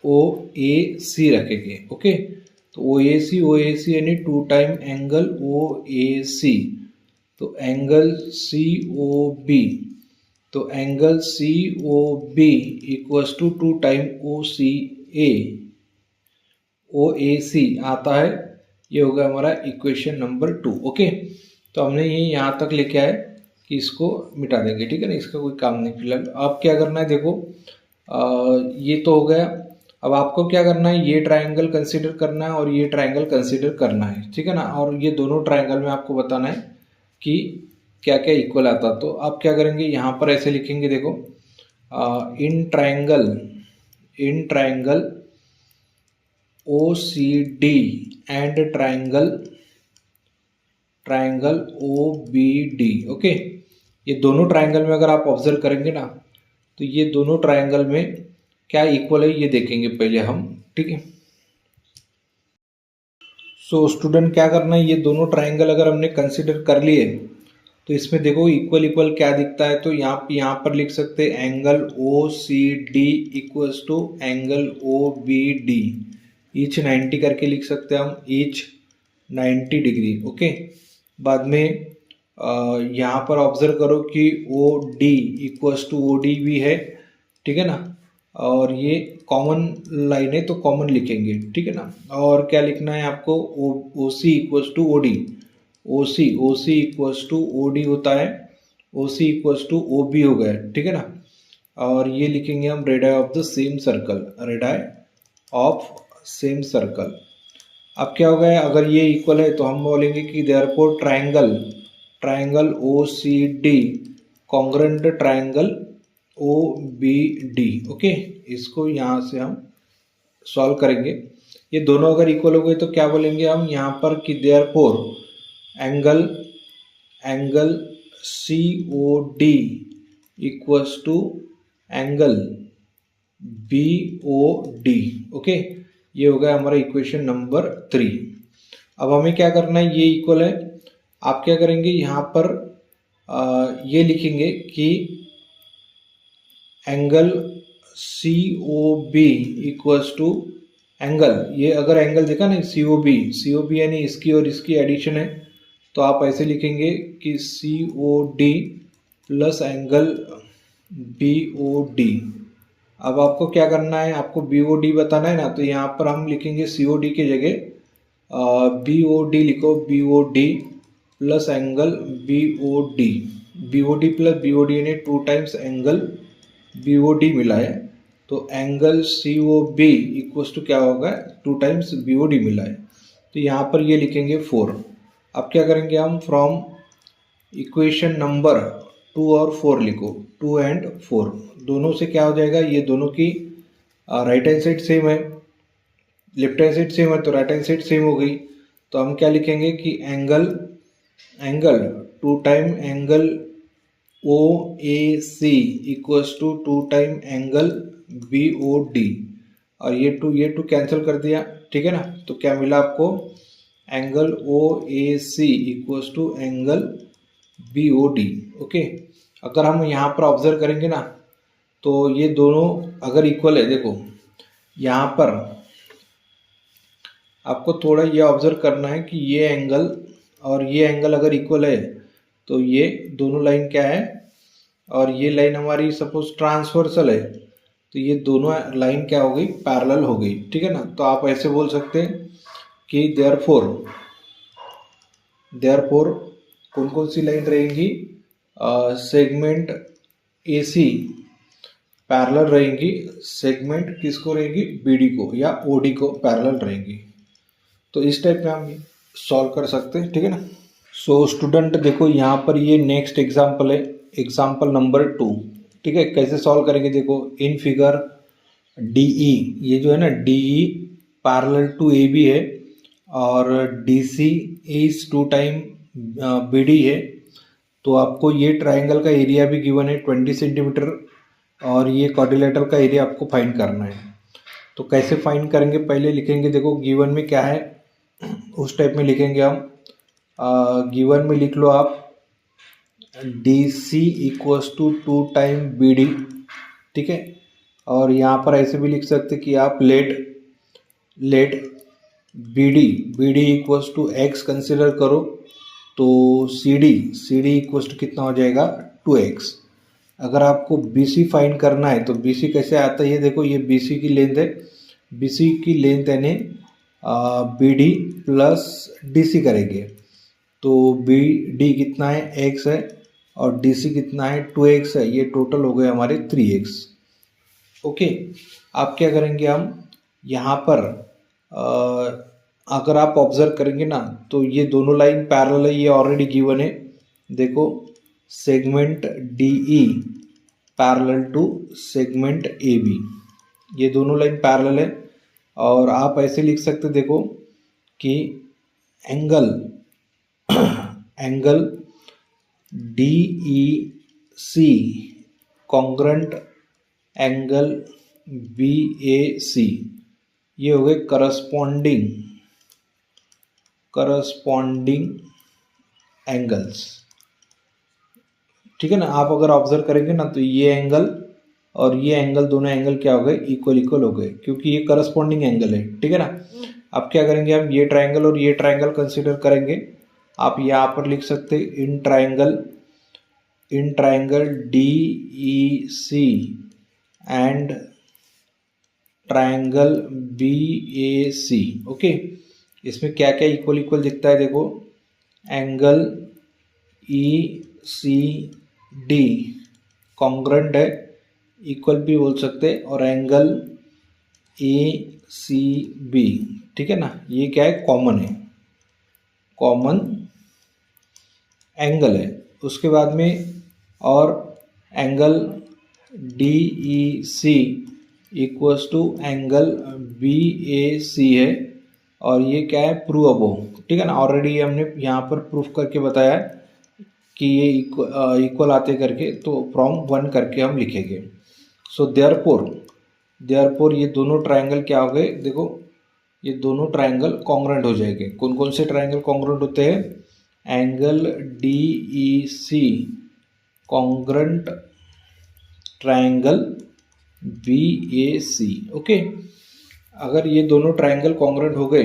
OAC रखेंगे। ओके, तो OAC यानी 2 टाइम एंगल OAC, तो एंगल COB, तो angle COB equals to 2 time OAC आता है। ये होगा हमारा इक्वेशन नंबर 2। ओके, तो हमने ये यहाँ तक लेके आए कि इसको मिटा देंगे, ठीक है ना, इसका कोई काम नहीं फिलहाल। अब क्या करना है, देखो ये तो हो गया। अब आपको क्या करना है, ये ट्रायंगल कंसीडर करना है और ये ट्रायंगल कंसीडर करना है, ठीक है ना, और ये दोनों ट्रायंगल में आपको बताना है कि क्या क्या इक्वल आता। तो आप क्या करेंगे, यहाँ पर ऐसे लिखेंगे, देखो in triangle OCD and triangle OBD। Okay, ये दोनों ट्रायंगल में अगर आप ऑब्जर्व करेंगे ना, तो ये दोनों ट्रायंगल में क्या इक्वल है ये देखेंगे पहले हम, ठीक है। सो स्टूडेंट क्या करना है, ये दोनों ट्रायंगल अगर हमने कंसिडर कर लिए तो इसमें देखो इक्वल क्या दिखता है, तो यहाँ पर लिख सकते हैं angle OCD equals to angle OBD, each 90 करके लिख सकते हैं हम, ईच 90 डिग्री। ओके, बाद में यहाँ पर ऑब्जर्व करो कि OD इक्वल्स टू OD भी है, ठीक है ना, और ये कॉमन लाइन है तो कॉमन लिखेंगे, ठीक है ना। और क्या लिखना है आपको, OC equals to OD, OC equals to OD होता है, OC इक्वल्स टू OB हो गया, ठीक है ना। और ये लिखेंगे हम radii of the same circle, radii of same circle. अब क्या हो गया, अगर ये इक्वल है तो हम बोलेंगे कि therefore triangle OCD congruent triangle OBD। Okay, इसको यहाँ से हम सॉल्व करेंगे। ये दोनों अगर इक्वल हो गए तो क्या बोलेंगे हम यहाँ पर कि therefore angle COD equals to angle BOD। Okay, ये हो गया हमारा इक्वेशन नंबर 3। अब हमें क्या करना है, ये इक्वल है, आप क्या करेंगे यहाँ पर ये लिखेंगे कि angle COB equals to angle, ये अगर एंगल देखा ना COB यानी इसकी और इसकी एडिशन है, तो आप ऐसे लिखेंगे कि COD प्लस एंगल BOD। अब आपको क्या करना है, आपको BOD बताना है ना, तो यहाँ पर हम लिखेंगे COD की जगह BOD लिखो, BOD plus angle BOD plus BOD यानी 2 टाइम्स एंगल BOD मिला है, तो एंगल COB इक्वल्स टू क्या होगा, 2 टाइम्स BOD मिला है, तो यहाँ पर ये लिखेंगे 4। अब क्या करेंगे हम, फ्रॉम इक्वेशन नंबर 2 और 4 लिखो, 2 एंड 4 दोनों से क्या हो जाएगा, ये दोनों की राइट हैंड साइड सेम है, लेफ्ट हैंड साइड सेम है, तो राइट हैंड साइड सेम हो गई। तो हम क्या लिखेंगे कि angle 2 time angle OAC equals to 2 time angle BOD, और ये टू कैंसिल कर दिया, ठीक है ना। तो क्या मिला आपको, angle OAC equals to angle BOD। Okay, अगर हम यहाँ पर ऑब्जर्व करेंगे ना, तो ये दोनों अगर इक्वल है, देखो यहाँ पर आपको थोड़ा ये ऑब्जर्व करना है कि ये एंगल और ये एंगल अगर इक्वल है तो ये दोनों लाइन क्या है, और ये लाइन हमारी सपोज ट्रांसवर्सल है, तो ये दोनों लाइन क्या हो गई, पैरेलल हो गई, ठीक है ना। तो आप ऐसे बोल सकते हैं कि देयरफॉर कौन कौन सी लाइन रहेंगी, सेगमेंट AC पैरेलल रहेंगी, सेगमेंट किसको रहेगी, BD को या OD को पैरेलल रहेंगी। तो इस टाइप में हम सॉल्व कर सकते हैं, ठीक है ना। सो स्टूडेंट देखो यहाँ पर ये नेक्स्ट एग्जाम्पल है, एग्जाम्पल नंबर 2, ठीक है। कैसे सॉल्व करेंगे, देखो इन फिगर DE, ये जो है ना DE पैरेलल टू AB है और DC इज 2 टाइम BD है। तो आपको ये ट्राइंगल का एरिया भी गिवन है 20 सेंटीमीटर और ये क्वाड्रिलेटरल का एरिया आपको फाइंड करना है। तो कैसे फाइंड करेंगे, पहले लिखेंगे, देखो गिवन में क्या है उस टाइप में लिखेंगे हम। गिवन में लिख लो आप DC equals to 2 time BD, ठीक है। और यहाँ पर ऐसे भी लिख सकते कि आप let BD equals to X consider करो, तो CD इक्वल्स टू कितना हो जाएगा 2X। अगर आपको BC फाइंड करना है तो BC कैसे आता है, ये देखो ये BC की लेंथ है, BC की लेंथ यानी BD प्लस DC करेंगे तो BD कितना है X है और DC कितना है 2X है, ये टोटल हो गए हमारे 3X। ओके, आप क्या करेंगे, हम यहाँ पर अगर आप ऑब्जर्व करेंगे ना तो ये दोनों लाइन पैरेलल है, ये ऑलरेडी गिवन है। देखो segment DE parallel to segment AB, ये दोनों लाइन पैरेलल है। और आप ऐसे लिख सकते देखो कि angle DEC congruent angle BAC, ये हो गए करस्पॉन्डिंग एंगल्स, ठीक है ना। आप अगर ऑब्जर्व करेंगे ना तो ये एंगल और ये एंगल, दोनों एंगल क्या हो गए, इक्वल हो गए, क्योंकि ये करस्पॉन्डिंग एंगल है, ठीक है ना। अब क्या करेंगे, हम ये ट्राइंगल और ये ट्राइंगल कंसीडर करेंगे। आप यहाँ पर लिख सकते in triangle DEC and triangle BAC। Okay, इसमें क्या क्या इक्वल दिखता है, देखो एंगल ECD कॉन्ग्रेंट है, इक्वल भी बोल सकते, और एंगल ACB, ठीक है ना, ये क्या है, कॉमन एंगल है। उसके बाद में और angle DEC equals to angle BAC है, और ये क्या है, प्रूवेबल, ठीक है ना। ऑलरेडी हमने यहाँ पर प्रूफ करके बताया कि ये इक्वल आते करके, तो फ्रॉम 1 करके हम लिखेंगे। सो देयरफॉर ये दोनों ट्राइंगल क्या हो गए, देखो ये दोनों ट्राइंगल कॉन्ग्रेंट हो जाएंगे। कौन कौन से ट्राइंगल कॉन्ग्रेंट होते हैं, angle DEC congruent triangle BAC। Okay, अगर ये दोनों ट्राइंगल कॉन्ग्रेंट हो गए,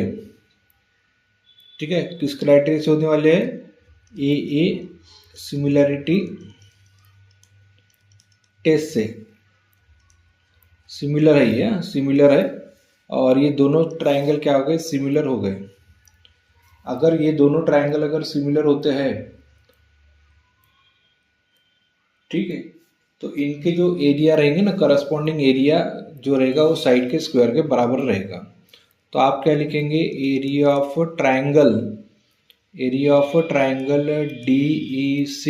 ठीक है, किस क्राइटेरिया से होने वाले हैं, AA सिमिलरिटी टेस्ट से, सिमिलर है ये, सिमिलर है, और ये दोनों ट्राइंगल क्या हो गए, सिमिलर हो गए। अगर ये दोनों ट्राइंगल अगर सिमिलर होते हैं, ठीक है, तो इनके जो एरिया रहेंगे ना, करस्पॉन्डिंग एरिया जो रहेगा वो साइड के स्क्वायर के बराबर रहेगा। तो आप क्या लिखेंगे, area of triangle DEC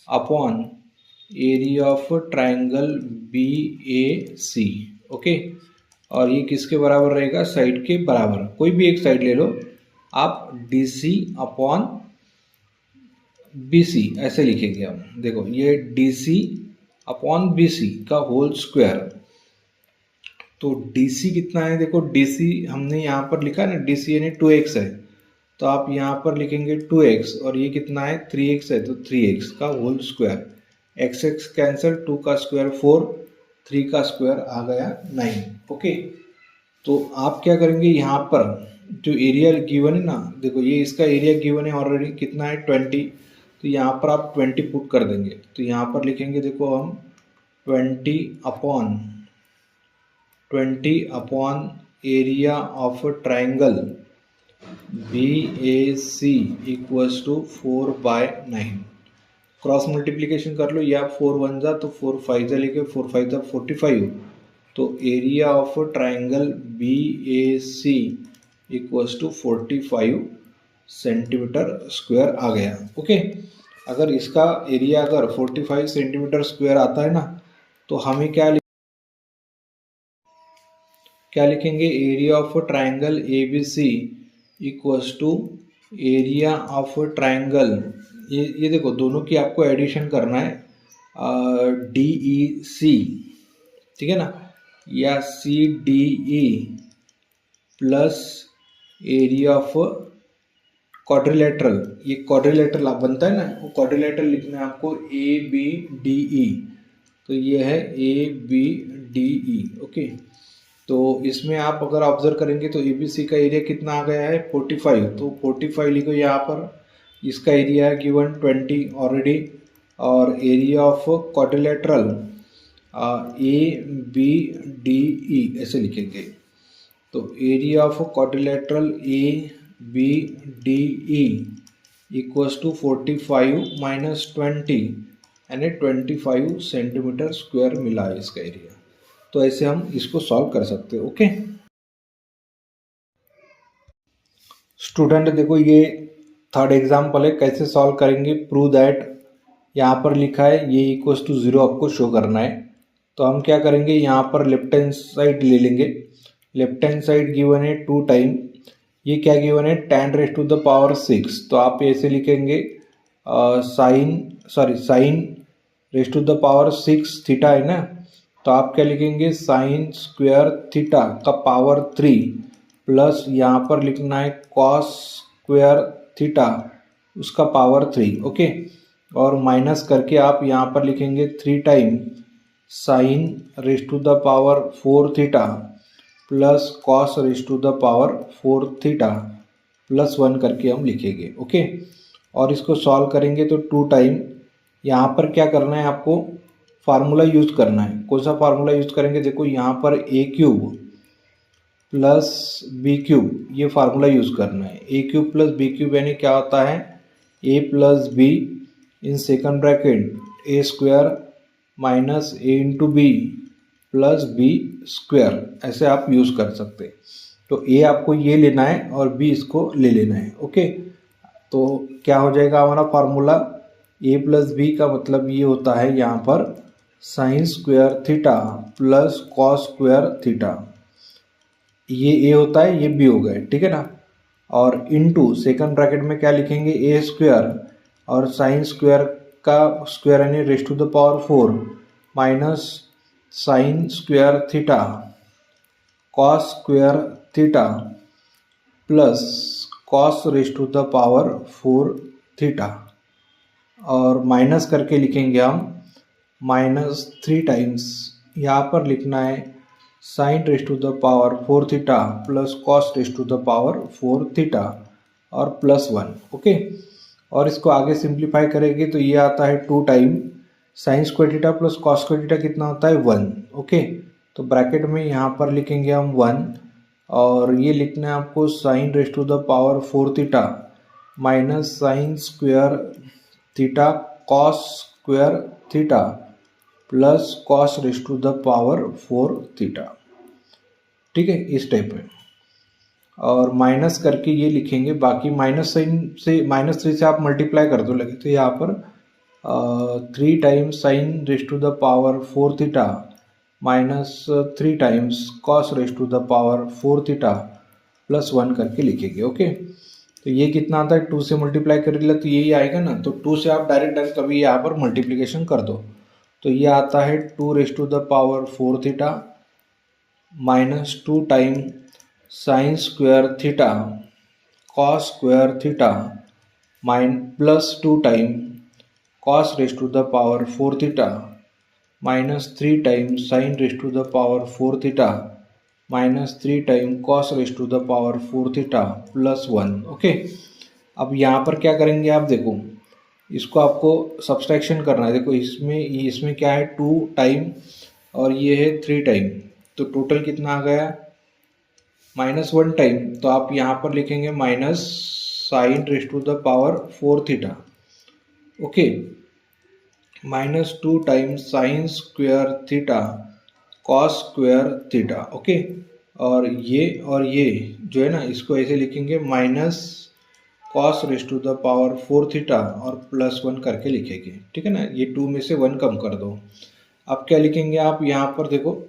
upon area of triangle BAC। Okay, और ये किसके बराबर रहेगा, साइड के बराबर, कोई भी एक साइड ले लो आप, DC अपॉन BC ऐसे लिखेंगे हम। देखो ये DC अपॉन BC का होल स्क्वायर, तो DC कितना है, देखो DC हमने यहाँ पर लिखा ना, DC यानी 2X है, तो आप यहाँ पर लिखेंगे 2X, और ये कितना है 3X है, तो 3X का होल स्क्वायर, x कैंसिल, 2 का स्क्वायर 4, 3 का स्क्वायर आ गया 9। ओके, तो आप क्या करेंगे, यहाँ पर जो एरिया गिवन है ना, देखो ये इसका एरिया गिवन है ऑलरेडी, कितना है 20, तो यहाँ पर आप 20 पुट कर देंगे। तो यहाँ पर लिखेंगे, देखो हम 20 upon 20 upon area of triangle BAC equals to 4/9। Cross multiplication कर लो, या 4 1 जा तो 4 5 जा लेके 4 5 जा 45। तो area of triangle BAC equals to 45 centimetre square आ गया। ओके, अगर इसका एरिया अगर 45 सेंटीमीटर स्क्वायर आता है ना, तो हमें क्या लिखेंगे, area of triangle ABC equals to area of triangle, ये देखो दोनों की आपको एडिशन करना है, DEC, ठीक है ना, या CDE plus area of quadrilateral, ये क्वाड्रिलेटरल आप बनता है ना, वो क्वाड्रिलेटरल लिखना है आपको ABDE। तो ये है ABDE। ओके, तो इसमें आप अगर ऑब्जर्व करेंगे तो ABC का एरिया कितना आ गया है 45, तो 45 लिखो यहाँ पर। इसका एरिया है गिवन 20 ऑलरेडी, और एरिया ऑफ क्वाड्रिलेटरल ABDE ऐसे लिखेंगे। तो area of quadrilateral ABDE equals to 45 minus 20 यानी 25 सेंटीमीटर स्क्वायर मिला है इसका एरिया। तो ऐसे हम इसको सॉल्व कर सकते हैं। ओके स्टूडेंट, देखो ये थर्ड एग्जाम्पल है, कैसे सॉल्व करेंगे, प्रूव दैट। यहाँ पर लिखा है ये इक्वल्स टू 0 आपको शो करना है। तो हम क्या करेंगे, यहाँ पर लेफ्ट हैंड साइड ले लेंगे। लेफ्ट हैंड साइड गिवन है 2 टाइम, ये क्या गिवन है 10 रेज़ टू द पावर 6। तो आप ऐसे लिखेंगे sine raise to the power 6 theta है ना, तो आप क्या लिखेंगे साइन स्क्वायर थीटा का पावर 3 प्लस यहाँ पर लिखना है कॉस स्क्वायर थीटा उसका पावर 3। ओके, और माइनस करके आप यहाँ पर लिखेंगे 3 time sine raise to the power 4 theta plus cos raise to the power 4 theta plus 1 करके हम लिखेंगे। ओके, और इसको सॉल्व करेंगे तो 2 टाइम, यहाँ पर क्या करना है आपको फार्मूला यूज करना है। कौन सा फार्मूला यूज करेंगे, देखो यहाँ पर a³ प्लस b³ ये फार्मूला यूज करना है। a³ प्लस b³ यानी क्या होता है a plus b in second bracket a square minus a into B plus b square, ऐसे आप यूज कर सकते हैं। तो a आपको ये लेना है और b इसको ले लेना है। ओके, तो क्या हो जाएगा हमारा फार्मूला, a प्लस बी का मतलब ये होता है यहाँ पर sign square theta plus cos square theta, ये a होता है, ये b हो गए, ठीक है ना। और इनटू सेकंड ब्रैकेट में क्या लिखेंगे a स्क्वायर और साइन स्क्वायर का स्क्वायर यानी raise to the power 4 minus sine square theta cos square theta plus cos raise to the power 4 theta, और माइनस करके लिखेंगे हम माइनस 3 टाइम्स, यहाँ पर लिखना है sine raise to the power 4 theta plus cos raise to the power 4 theta और plus 1। Okay, और इसको आगे सिंप्लीफाई करेंगे तो ये आता है 2 time sine square theta plus cos square theta कितना होता है 1। ओके, तो ब्रैकेट में यहाँ पर लिखेंगे हम 1, और ये लिखना है आपको sine raise to the power 4 theta minus sine square theta cos square theta plus cos raise to the power 4 theta, ठीक है, इस टाइप में। और माइनस करके ये लिखेंगे, बाकी माइनस साइन से -3 से आप मल्टीप्लाई कर दो लगे, तो यहाँ पर 3 times sine raise to the power 4 theta minus 3 times cos raise to the power 4 theta plus 1 करके लिखेंगे। ओके, तो ये कितना आता है 2 से मल्टीप्लाई करेंगे तो यही आएगा ना, तो 2 से आप डायरेक्ट कभी यहाँ पर मल्टीप्लिकेशन कर दो, तो ये आता है 2 raise to the power 4 theta minus 2 time sine square theta cos square theta plus 2 time cos raise to the power 4 theta minus 3 time sine raise to the power 4 theta minus 3 time cos raise to the power 4 theta plus 1। Okay, अब यहाँ पर क्या करेंगे आप देखो, इसको आपको subtraction करना है। देखो इसमें क्या है 2 टाइम और ये है 3 टाइम, तो टोटल कितना आ गया, -1 टाइम, तो आप यहाँ पर लिखेंगे minus sine raise to the power 4 theta, okay, -2 times sine square theta cos square theta, okay. और ये जो है ना, इसको ऐसे लिखेंगे minus cos raise to the power 4 theta और +1 करके लिखेंगे, ठीक है ना। ये 2 में से 1 कम कर दो। अब क्या लिखेंगे आप यहाँ पर देखो,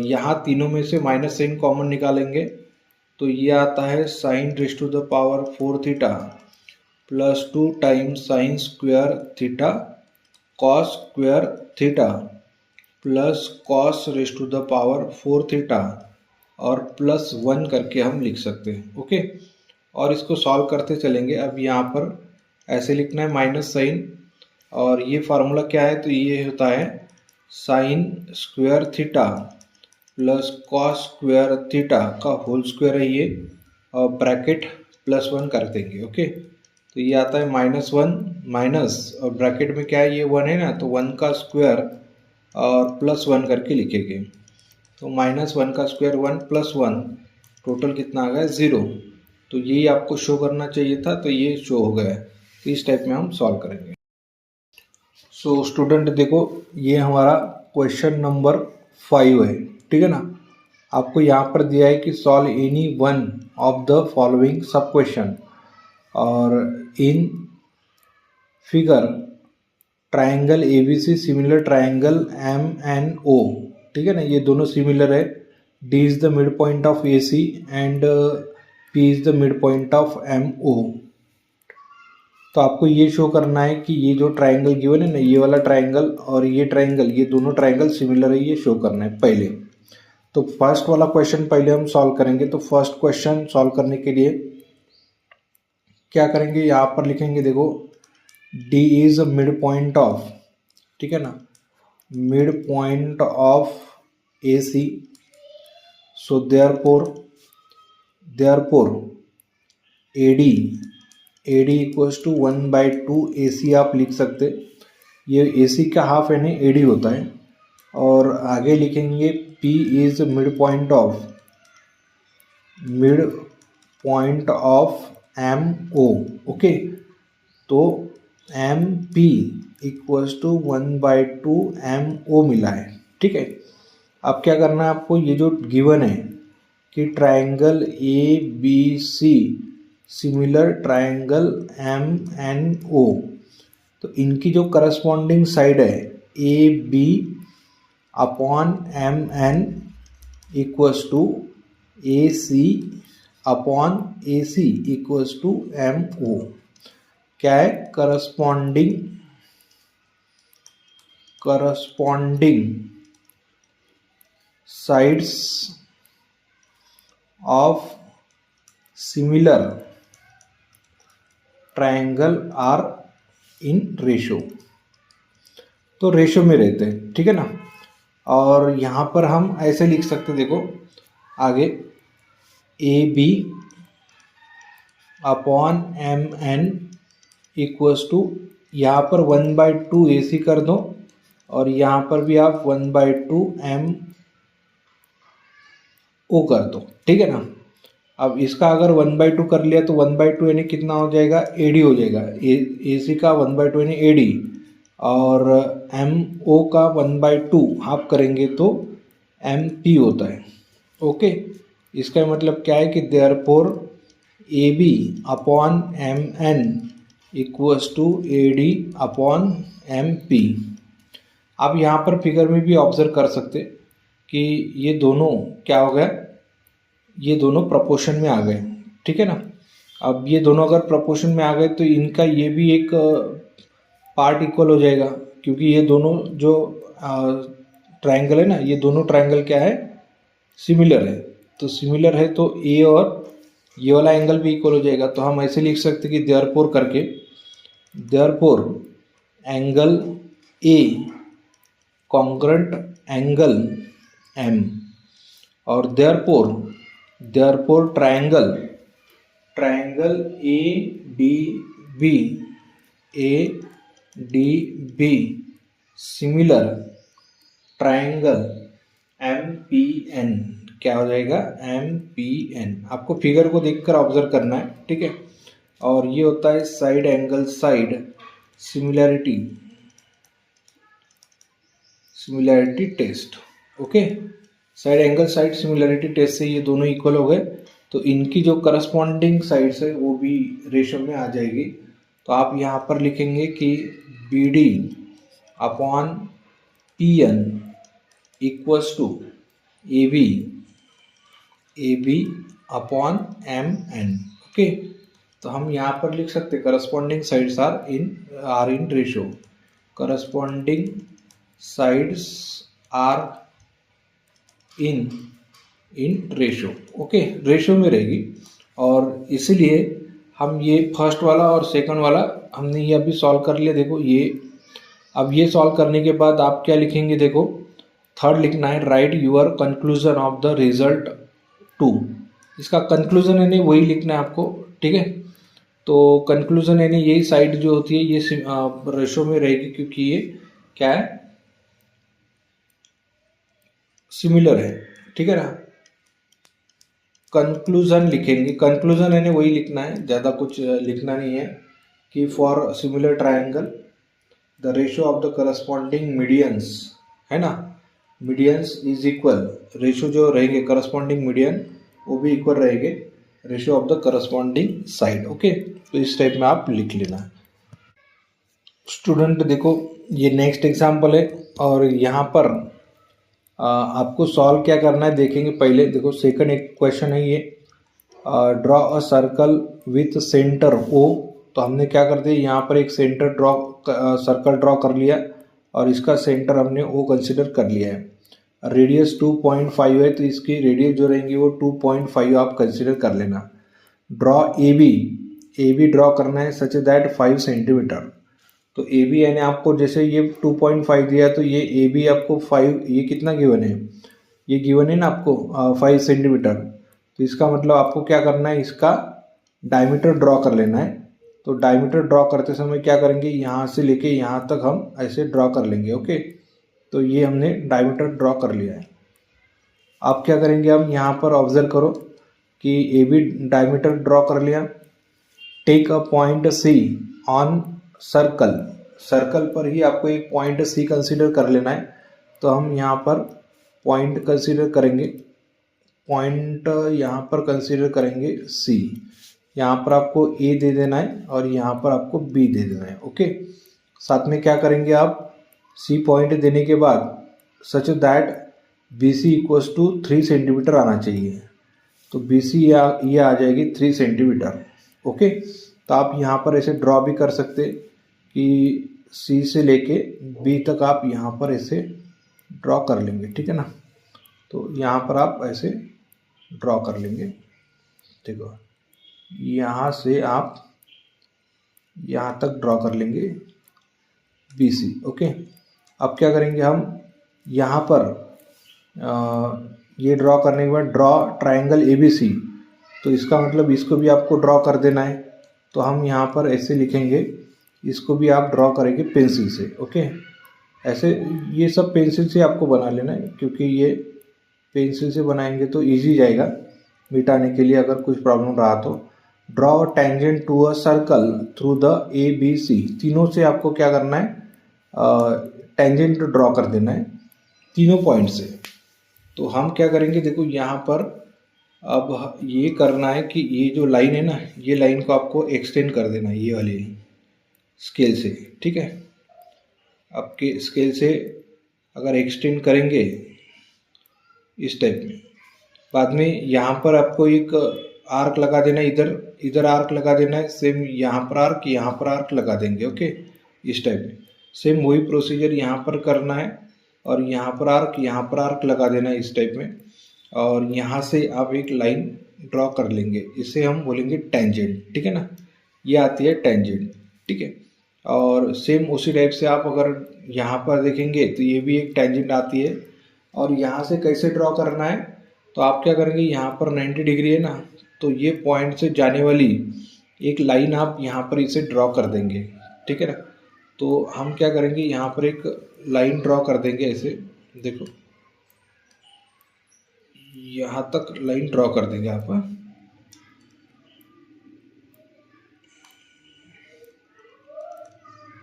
यहाँ तीनों में से माइनस साइन कॉमन निकालेंगे, तो ये आता है sine raise to the power 4 theta +2 times sine square theta cos square theta plus cos raise to the power 4 theta और +1 करके हम लिख सकते हैं, ओके। और इसको सॉल्व करते चलेंगे। अब यहाँ पर ऐसे लिखना है माइनस साइन, और ये फार्मूला क्या है, तो ये होता है sign square theta plus cos square theta का होल स्क्वायर है ये, और ब्रैकेट +1 कर देंगे, ओके। तो ये आता है -1 माइनस, और ब्रैकेट में क्या है, ये 1 है ना, तो 1 का स्क्वायर और +1 करके लिखेंगे। तो -1 का स्क्वायर 1 + 1, टोटल कितना आ गया 0। तो यही आपको शो करना चाहिए था, तो ये शो हो गया। तो इस टाइप में हम सॉल्व करेंगे। सो स्टूडेंट देखो, ये हमारा क्वेश्चन नंबर 5 है, ठीक है ना। आपको यहाँ पर दिया है कि solve any one of the following sub question, और in figure triangle ABC similar triangle MNO, ठीक है ना, ये दोनों सिमिलर है। D is the mid point of AC and P is the mid point of MO। तो आपको ये शो करना है कि ये जो ट्राइंगल गिवन है ना, ये वाला ट्राइंगल और ये ट्राइंगल, ये दोनों ट्राइंगल सिमिलर है, ये शो करना है पहले। तो फर्स्ट वाला क्वेश्चन पहले हम सॉल्व करेंगे। तो फर्स्ट क्वेश्चन सॉल्व करने के लिए क्या करेंगे, यहाँ पर लिखेंगे देखो, D is mid point of, ठीक है ना, mid point of AC। So therefore AD equals to 1/2 AC आप लिख सकते। ये AC का हाफ यानी AD होता है। और आगे लिखेंगे P is mid point of MO, okay. तो MP इक्वल्स टू 1/2 MO मिला है, ठीक है। अब क्या करना है आपको, ये जो गिवन है कि triangle ABC similar triangle MNO, तो इनकी जो करस्पॉन्डिंग साइड है AB upon MN equals to AC upon AC equals to MO। क्या है, corresponding sides of similar triangle are in ratio. तो रेशो में रहते हैं, ठीक है ना। और यहाँ पर हम ऐसे लिख सकते, देखो आगे AB upon MN equals to, यहाँ पर 1/2 AC कर दो, और यहाँ पर भी आप 1/2 MO कर दो, ठीक है ना। अब इसका अगर 1/2 कर लिया तो 1/2 यानी कितना हो जाएगा, AD हो जाएगा। AC का 1/2 यानी AD, और MO का 1/2 हाफ करेंगे तो MP होता है, ओके। इसका मतलब क्या है कि therefore AB upon MN equals to AD upon MP। आप यहाँ पर फिगर में भी ऑब्जर्व कर सकते कि ये दोनों क्या हो गया, ये दोनों प्रपोर्शन में आ गए, ठीक है ना। अब ये दोनों अगर प्रपोर्शन में आ गए तो इनका ये भी एक पार्ट इक्वल हो जाएगा, क्योंकि ये दोनों जो ट्राइंगल है ना, ये दोनों ट्राइंगल क्या है, सिमिलर है। तो सिमिलर है तो A और ये वाला एंगल भी इक्वल हो जाएगा। तो हम ऐसे लिख सकते कि देयरफॉर करके, therefore angle A congruent angle M, और therefore triangle ADB similar triangle MPN क्या हो जाएगा, MPN। आपको फिगर को देखकर ऑब्जर्व करना है, ठीक है। और ये होता है side angle side similarity test, okay. Side angle side similarity test से ये दोनों इक्वल हो गए, तो इनकी जो करस्पॉन्डिंग साइड्स है वो भी रेशो में आ जाएगी। तो आप यहाँ पर लिखेंगे कि BD upon PN equals to AB upon MN, okay. तो हम यहाँ पर लिख सकते corresponding sides are in ratio, corresponding sides are in ratio, okay, ratio में रहेगी। और इसीलिए हम ये फर्स्ट वाला और सेकंड वाला हमने ये अभी सॉल्व कर लिया। देखो ये अब ये सॉल्व करने के बाद आप क्या लिखेंगे, देखो थर्ड लिखना है, write your conclusion of the result 2। इसका कंक्लूजन यानी वही लिखना है आपको, ठीक है। तो कंक्लूजन यानी यही साइड जो होती है ये रेशो में रहेगी, क्योंकि ये क्या है, सिमिलर है, ठीक है ना। कंक्लूजन लिखेंगे, कंक्लूजन यानी वही लिखना है, ज़्यादा कुछ लिखना नहीं है, कि for similar triangle the ratio of the corresponding medians, है ना, मीडियंस इज इक्वल, रेशो जो रहेंगे करस्पॉन्डिंग मीडियन वो भी इक्वल रहेंगे ratio of the corresponding side, okay. तो इस टाइप में आप लिख लेना। स्टूडेंट देखो ये नेक्स्ट एग्जाम्पल है, और यहाँ पर आपको सॉल्व क्या करना है देखेंगे। पहले देखो सेकंड एक क्वेश्चन है ये, draw a circle with centre O। तो हमने क्या कर दिया, यहाँ पर एक सेंटर सर्कल ड्रॉ कर लिया, और इसका सेंटर हमने O कंसिडर कर लिया है। रेडियस 2.5 है, तो इसकी रेडियस जो रहेंगी वो 2.5 आप कंसिडर कर लेना। ड्रॉ AB ड्रॉ करना है सच दैट 5 सेंटीमीटर। तो AB यानी आपको जैसे ये 2.5 दिया, तो ये AB आपको 5, ये कितना गिवन है, ये गिवन है ना आपको 5 सेंटीमीटर। तो इसका मतलब आपको क्या करना है, इसका डायमीटर ड्रॉ कर लेना है। तो डायमीटर ड्रॉ करते समय क्या करेंगे, यहाँ से लेके यहाँ तक हम ऐसे ड्रॉ कर लेंगे, ओके। तो ये हमने डायमीटर ड्रॉ कर लिया है। आप क्या करेंगे, हम यहाँ पर ऑब्जर्व करो कि AB डायमीटर ड्रॉ कर लिया। Take a point C on circle पर ही आपको एक पॉइंट C कंसीडर कर लेना है। तो हम यहाँ पर पॉइंट कंसीडर करेंगे, पॉइंट यहाँ पर कंसीडर करेंगे C। यहाँ पर आपको A दे देना है और यहाँ पर आपको B दे देना है, ओके। साथ में क्या करेंगे आप, C पॉइंट देने के बाद such that BC equals to 3 centimetre आना चाहिए। तो BC ये आ जाएगी 3 सेंटीमीटर, ओके। तो आप यहाँ पर ऐसे ड्रॉ भी कर सकते कि C से लेके B तक आप यहाँ पर ऐसे ड्रॉ कर लेंगे, ठीक है ना। तो यहाँ पर आप ऐसे ड्रॉ कर लेंगे, देखो यहाँ से आप यहाँ तक ड्रॉ कर लेंगे BC, ओके। अब क्या करेंगे हम यहाँ पर ये ड्रॉ करने के बाद ड्रॉ ट्रायंगल ABC। तो इसका मतलब इसको भी आपको ड्रॉ कर देना है। तो हम यहाँ पर ऐसे लिखेंगे, इसको भी आप ड्रॉ करेंगे पेंसिल से, ओके। ऐसे ये सब पेंसिल से आपको बना लेना है, क्योंकि ये पेंसिल से बनाएंगे तो इजी जाएगा मिटाने के लिए अगर कुछ प्रॉब्लम रहा तो। Draw tangent to a circle through the ABC। तीनों से आपको क्या करना है, टेंजेंट ड्रॉ कर देना है तीनों पॉइंट से। तो हम क्या करेंगे, देखो यहाँ पर अब ये करना है कि ये जो लाइन है ना, ये लाइन को आपको एक्सटेंड कर देना है, ये वाली स्केल से, ठीक है। आपके स्केल से अगर एक्सटेंड करेंगे इस टाइप में, बाद में यहाँ पर आपको एक आर्क लगा देना है, इधर आर्क लगा देना है, सेम यहाँ पर आर्क लगा देंगे, ओके। इस टाइप में सेम वही प्रोसीजर यहाँ पर करना है, और यहाँ पर आर्क लगा देना है इस टाइप में। और यहाँ से आप एक लाइन ड्रॉ कर लेंगे, इसे हम बोलेंगे टेंजेंट, ठीक है ना। ये आती है टेंजेंट, ठीक है। और सेम उसी टाइप से आप अगर यहाँ पर देखेंगे तो ये भी एक टेंजेंट आती है। और यहाँ से कैसे ड्रॉ करना है, तो आप क्या करेंगे, यहाँ पर 90 डिग्री है ना, तो ये पॉइंट से जाने वाली एक लाइन आप यहाँ पर इसे ड्रॉ कर देंगे, ठीक है ना। तो हम क्या करेंगे, यहाँ पर एक लाइन ड्रॉ कर देंगे ऐसे, देखो यहाँ तक लाइन ड्रॉ कर देंगे आप।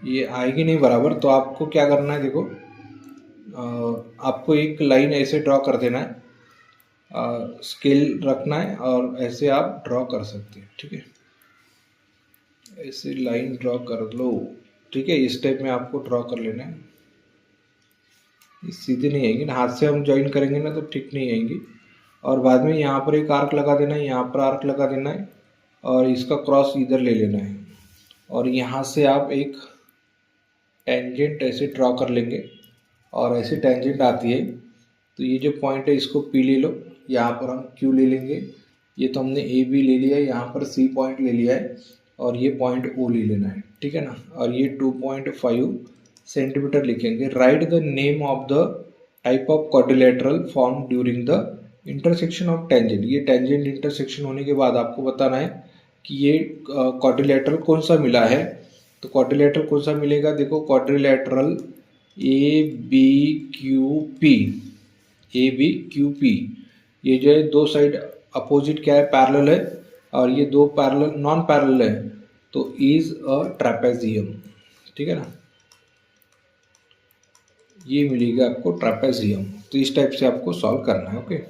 ये आएगी नहीं बराबर, तो आपको क्या करना है, देखो आपको एक लाइन ऐसे ड्रॉ कर देना है, स्केल रखना है और ऐसे आप ड्रॉ कर सकते हैं। ठीक है, ऐसे लाइन ड्रॉ कर लो। ठीक है, इस टाइप में आपको ड्रॉ कर लेना है। ये सीधे नहीं आएगी ना, हाथ से हम ज्वाइन करेंगे ना तो ठीक नहीं आएंगी। और बाद में यहाँ पर एक आर्क लगा देना है, यहाँ पर आर्क लगा देना है और इसका क्रॉस इधर ले लेना है और यहाँ से आप एक टेंजेंट ऐसे ड्रॉ कर लेंगे और ऐसे टेंजेंट आती है तो ये जो पॉइंट है इसको P ले लो, यहाँ पर हम Q ले लेंगे। ये तो हमने A B ले लिया है, यहाँ पर C पॉइंट ले लिया है और ये पॉइंट O ले लेना है। ठीक है ना, और ये 2.5 सेंटीमीटर लिखेंगे। Right the name of the type of quadrilateral form during the intersection of tangent. ये टेंजेंट इंटरसेक्शन होने के बाद आपको बताना है कि ये क्वाड्रिलेटरल कौन सा मिला है। तो क्वाड्रिलेटरल कौन सा मिलेगा, देखो क्वाड्रिलेटरल ABQP, ये जो है दो साइड अपोजिट क्या है, पैरेलल है और ये दो पैरेलल नॉन पैरेलल है, तो इज अ ट्रेपेजियम। ठीक है ना, ये मिलेगा आपको ट्रेपेजियम। तो इस टाइप से आपको सॉल्व करना है। ओके।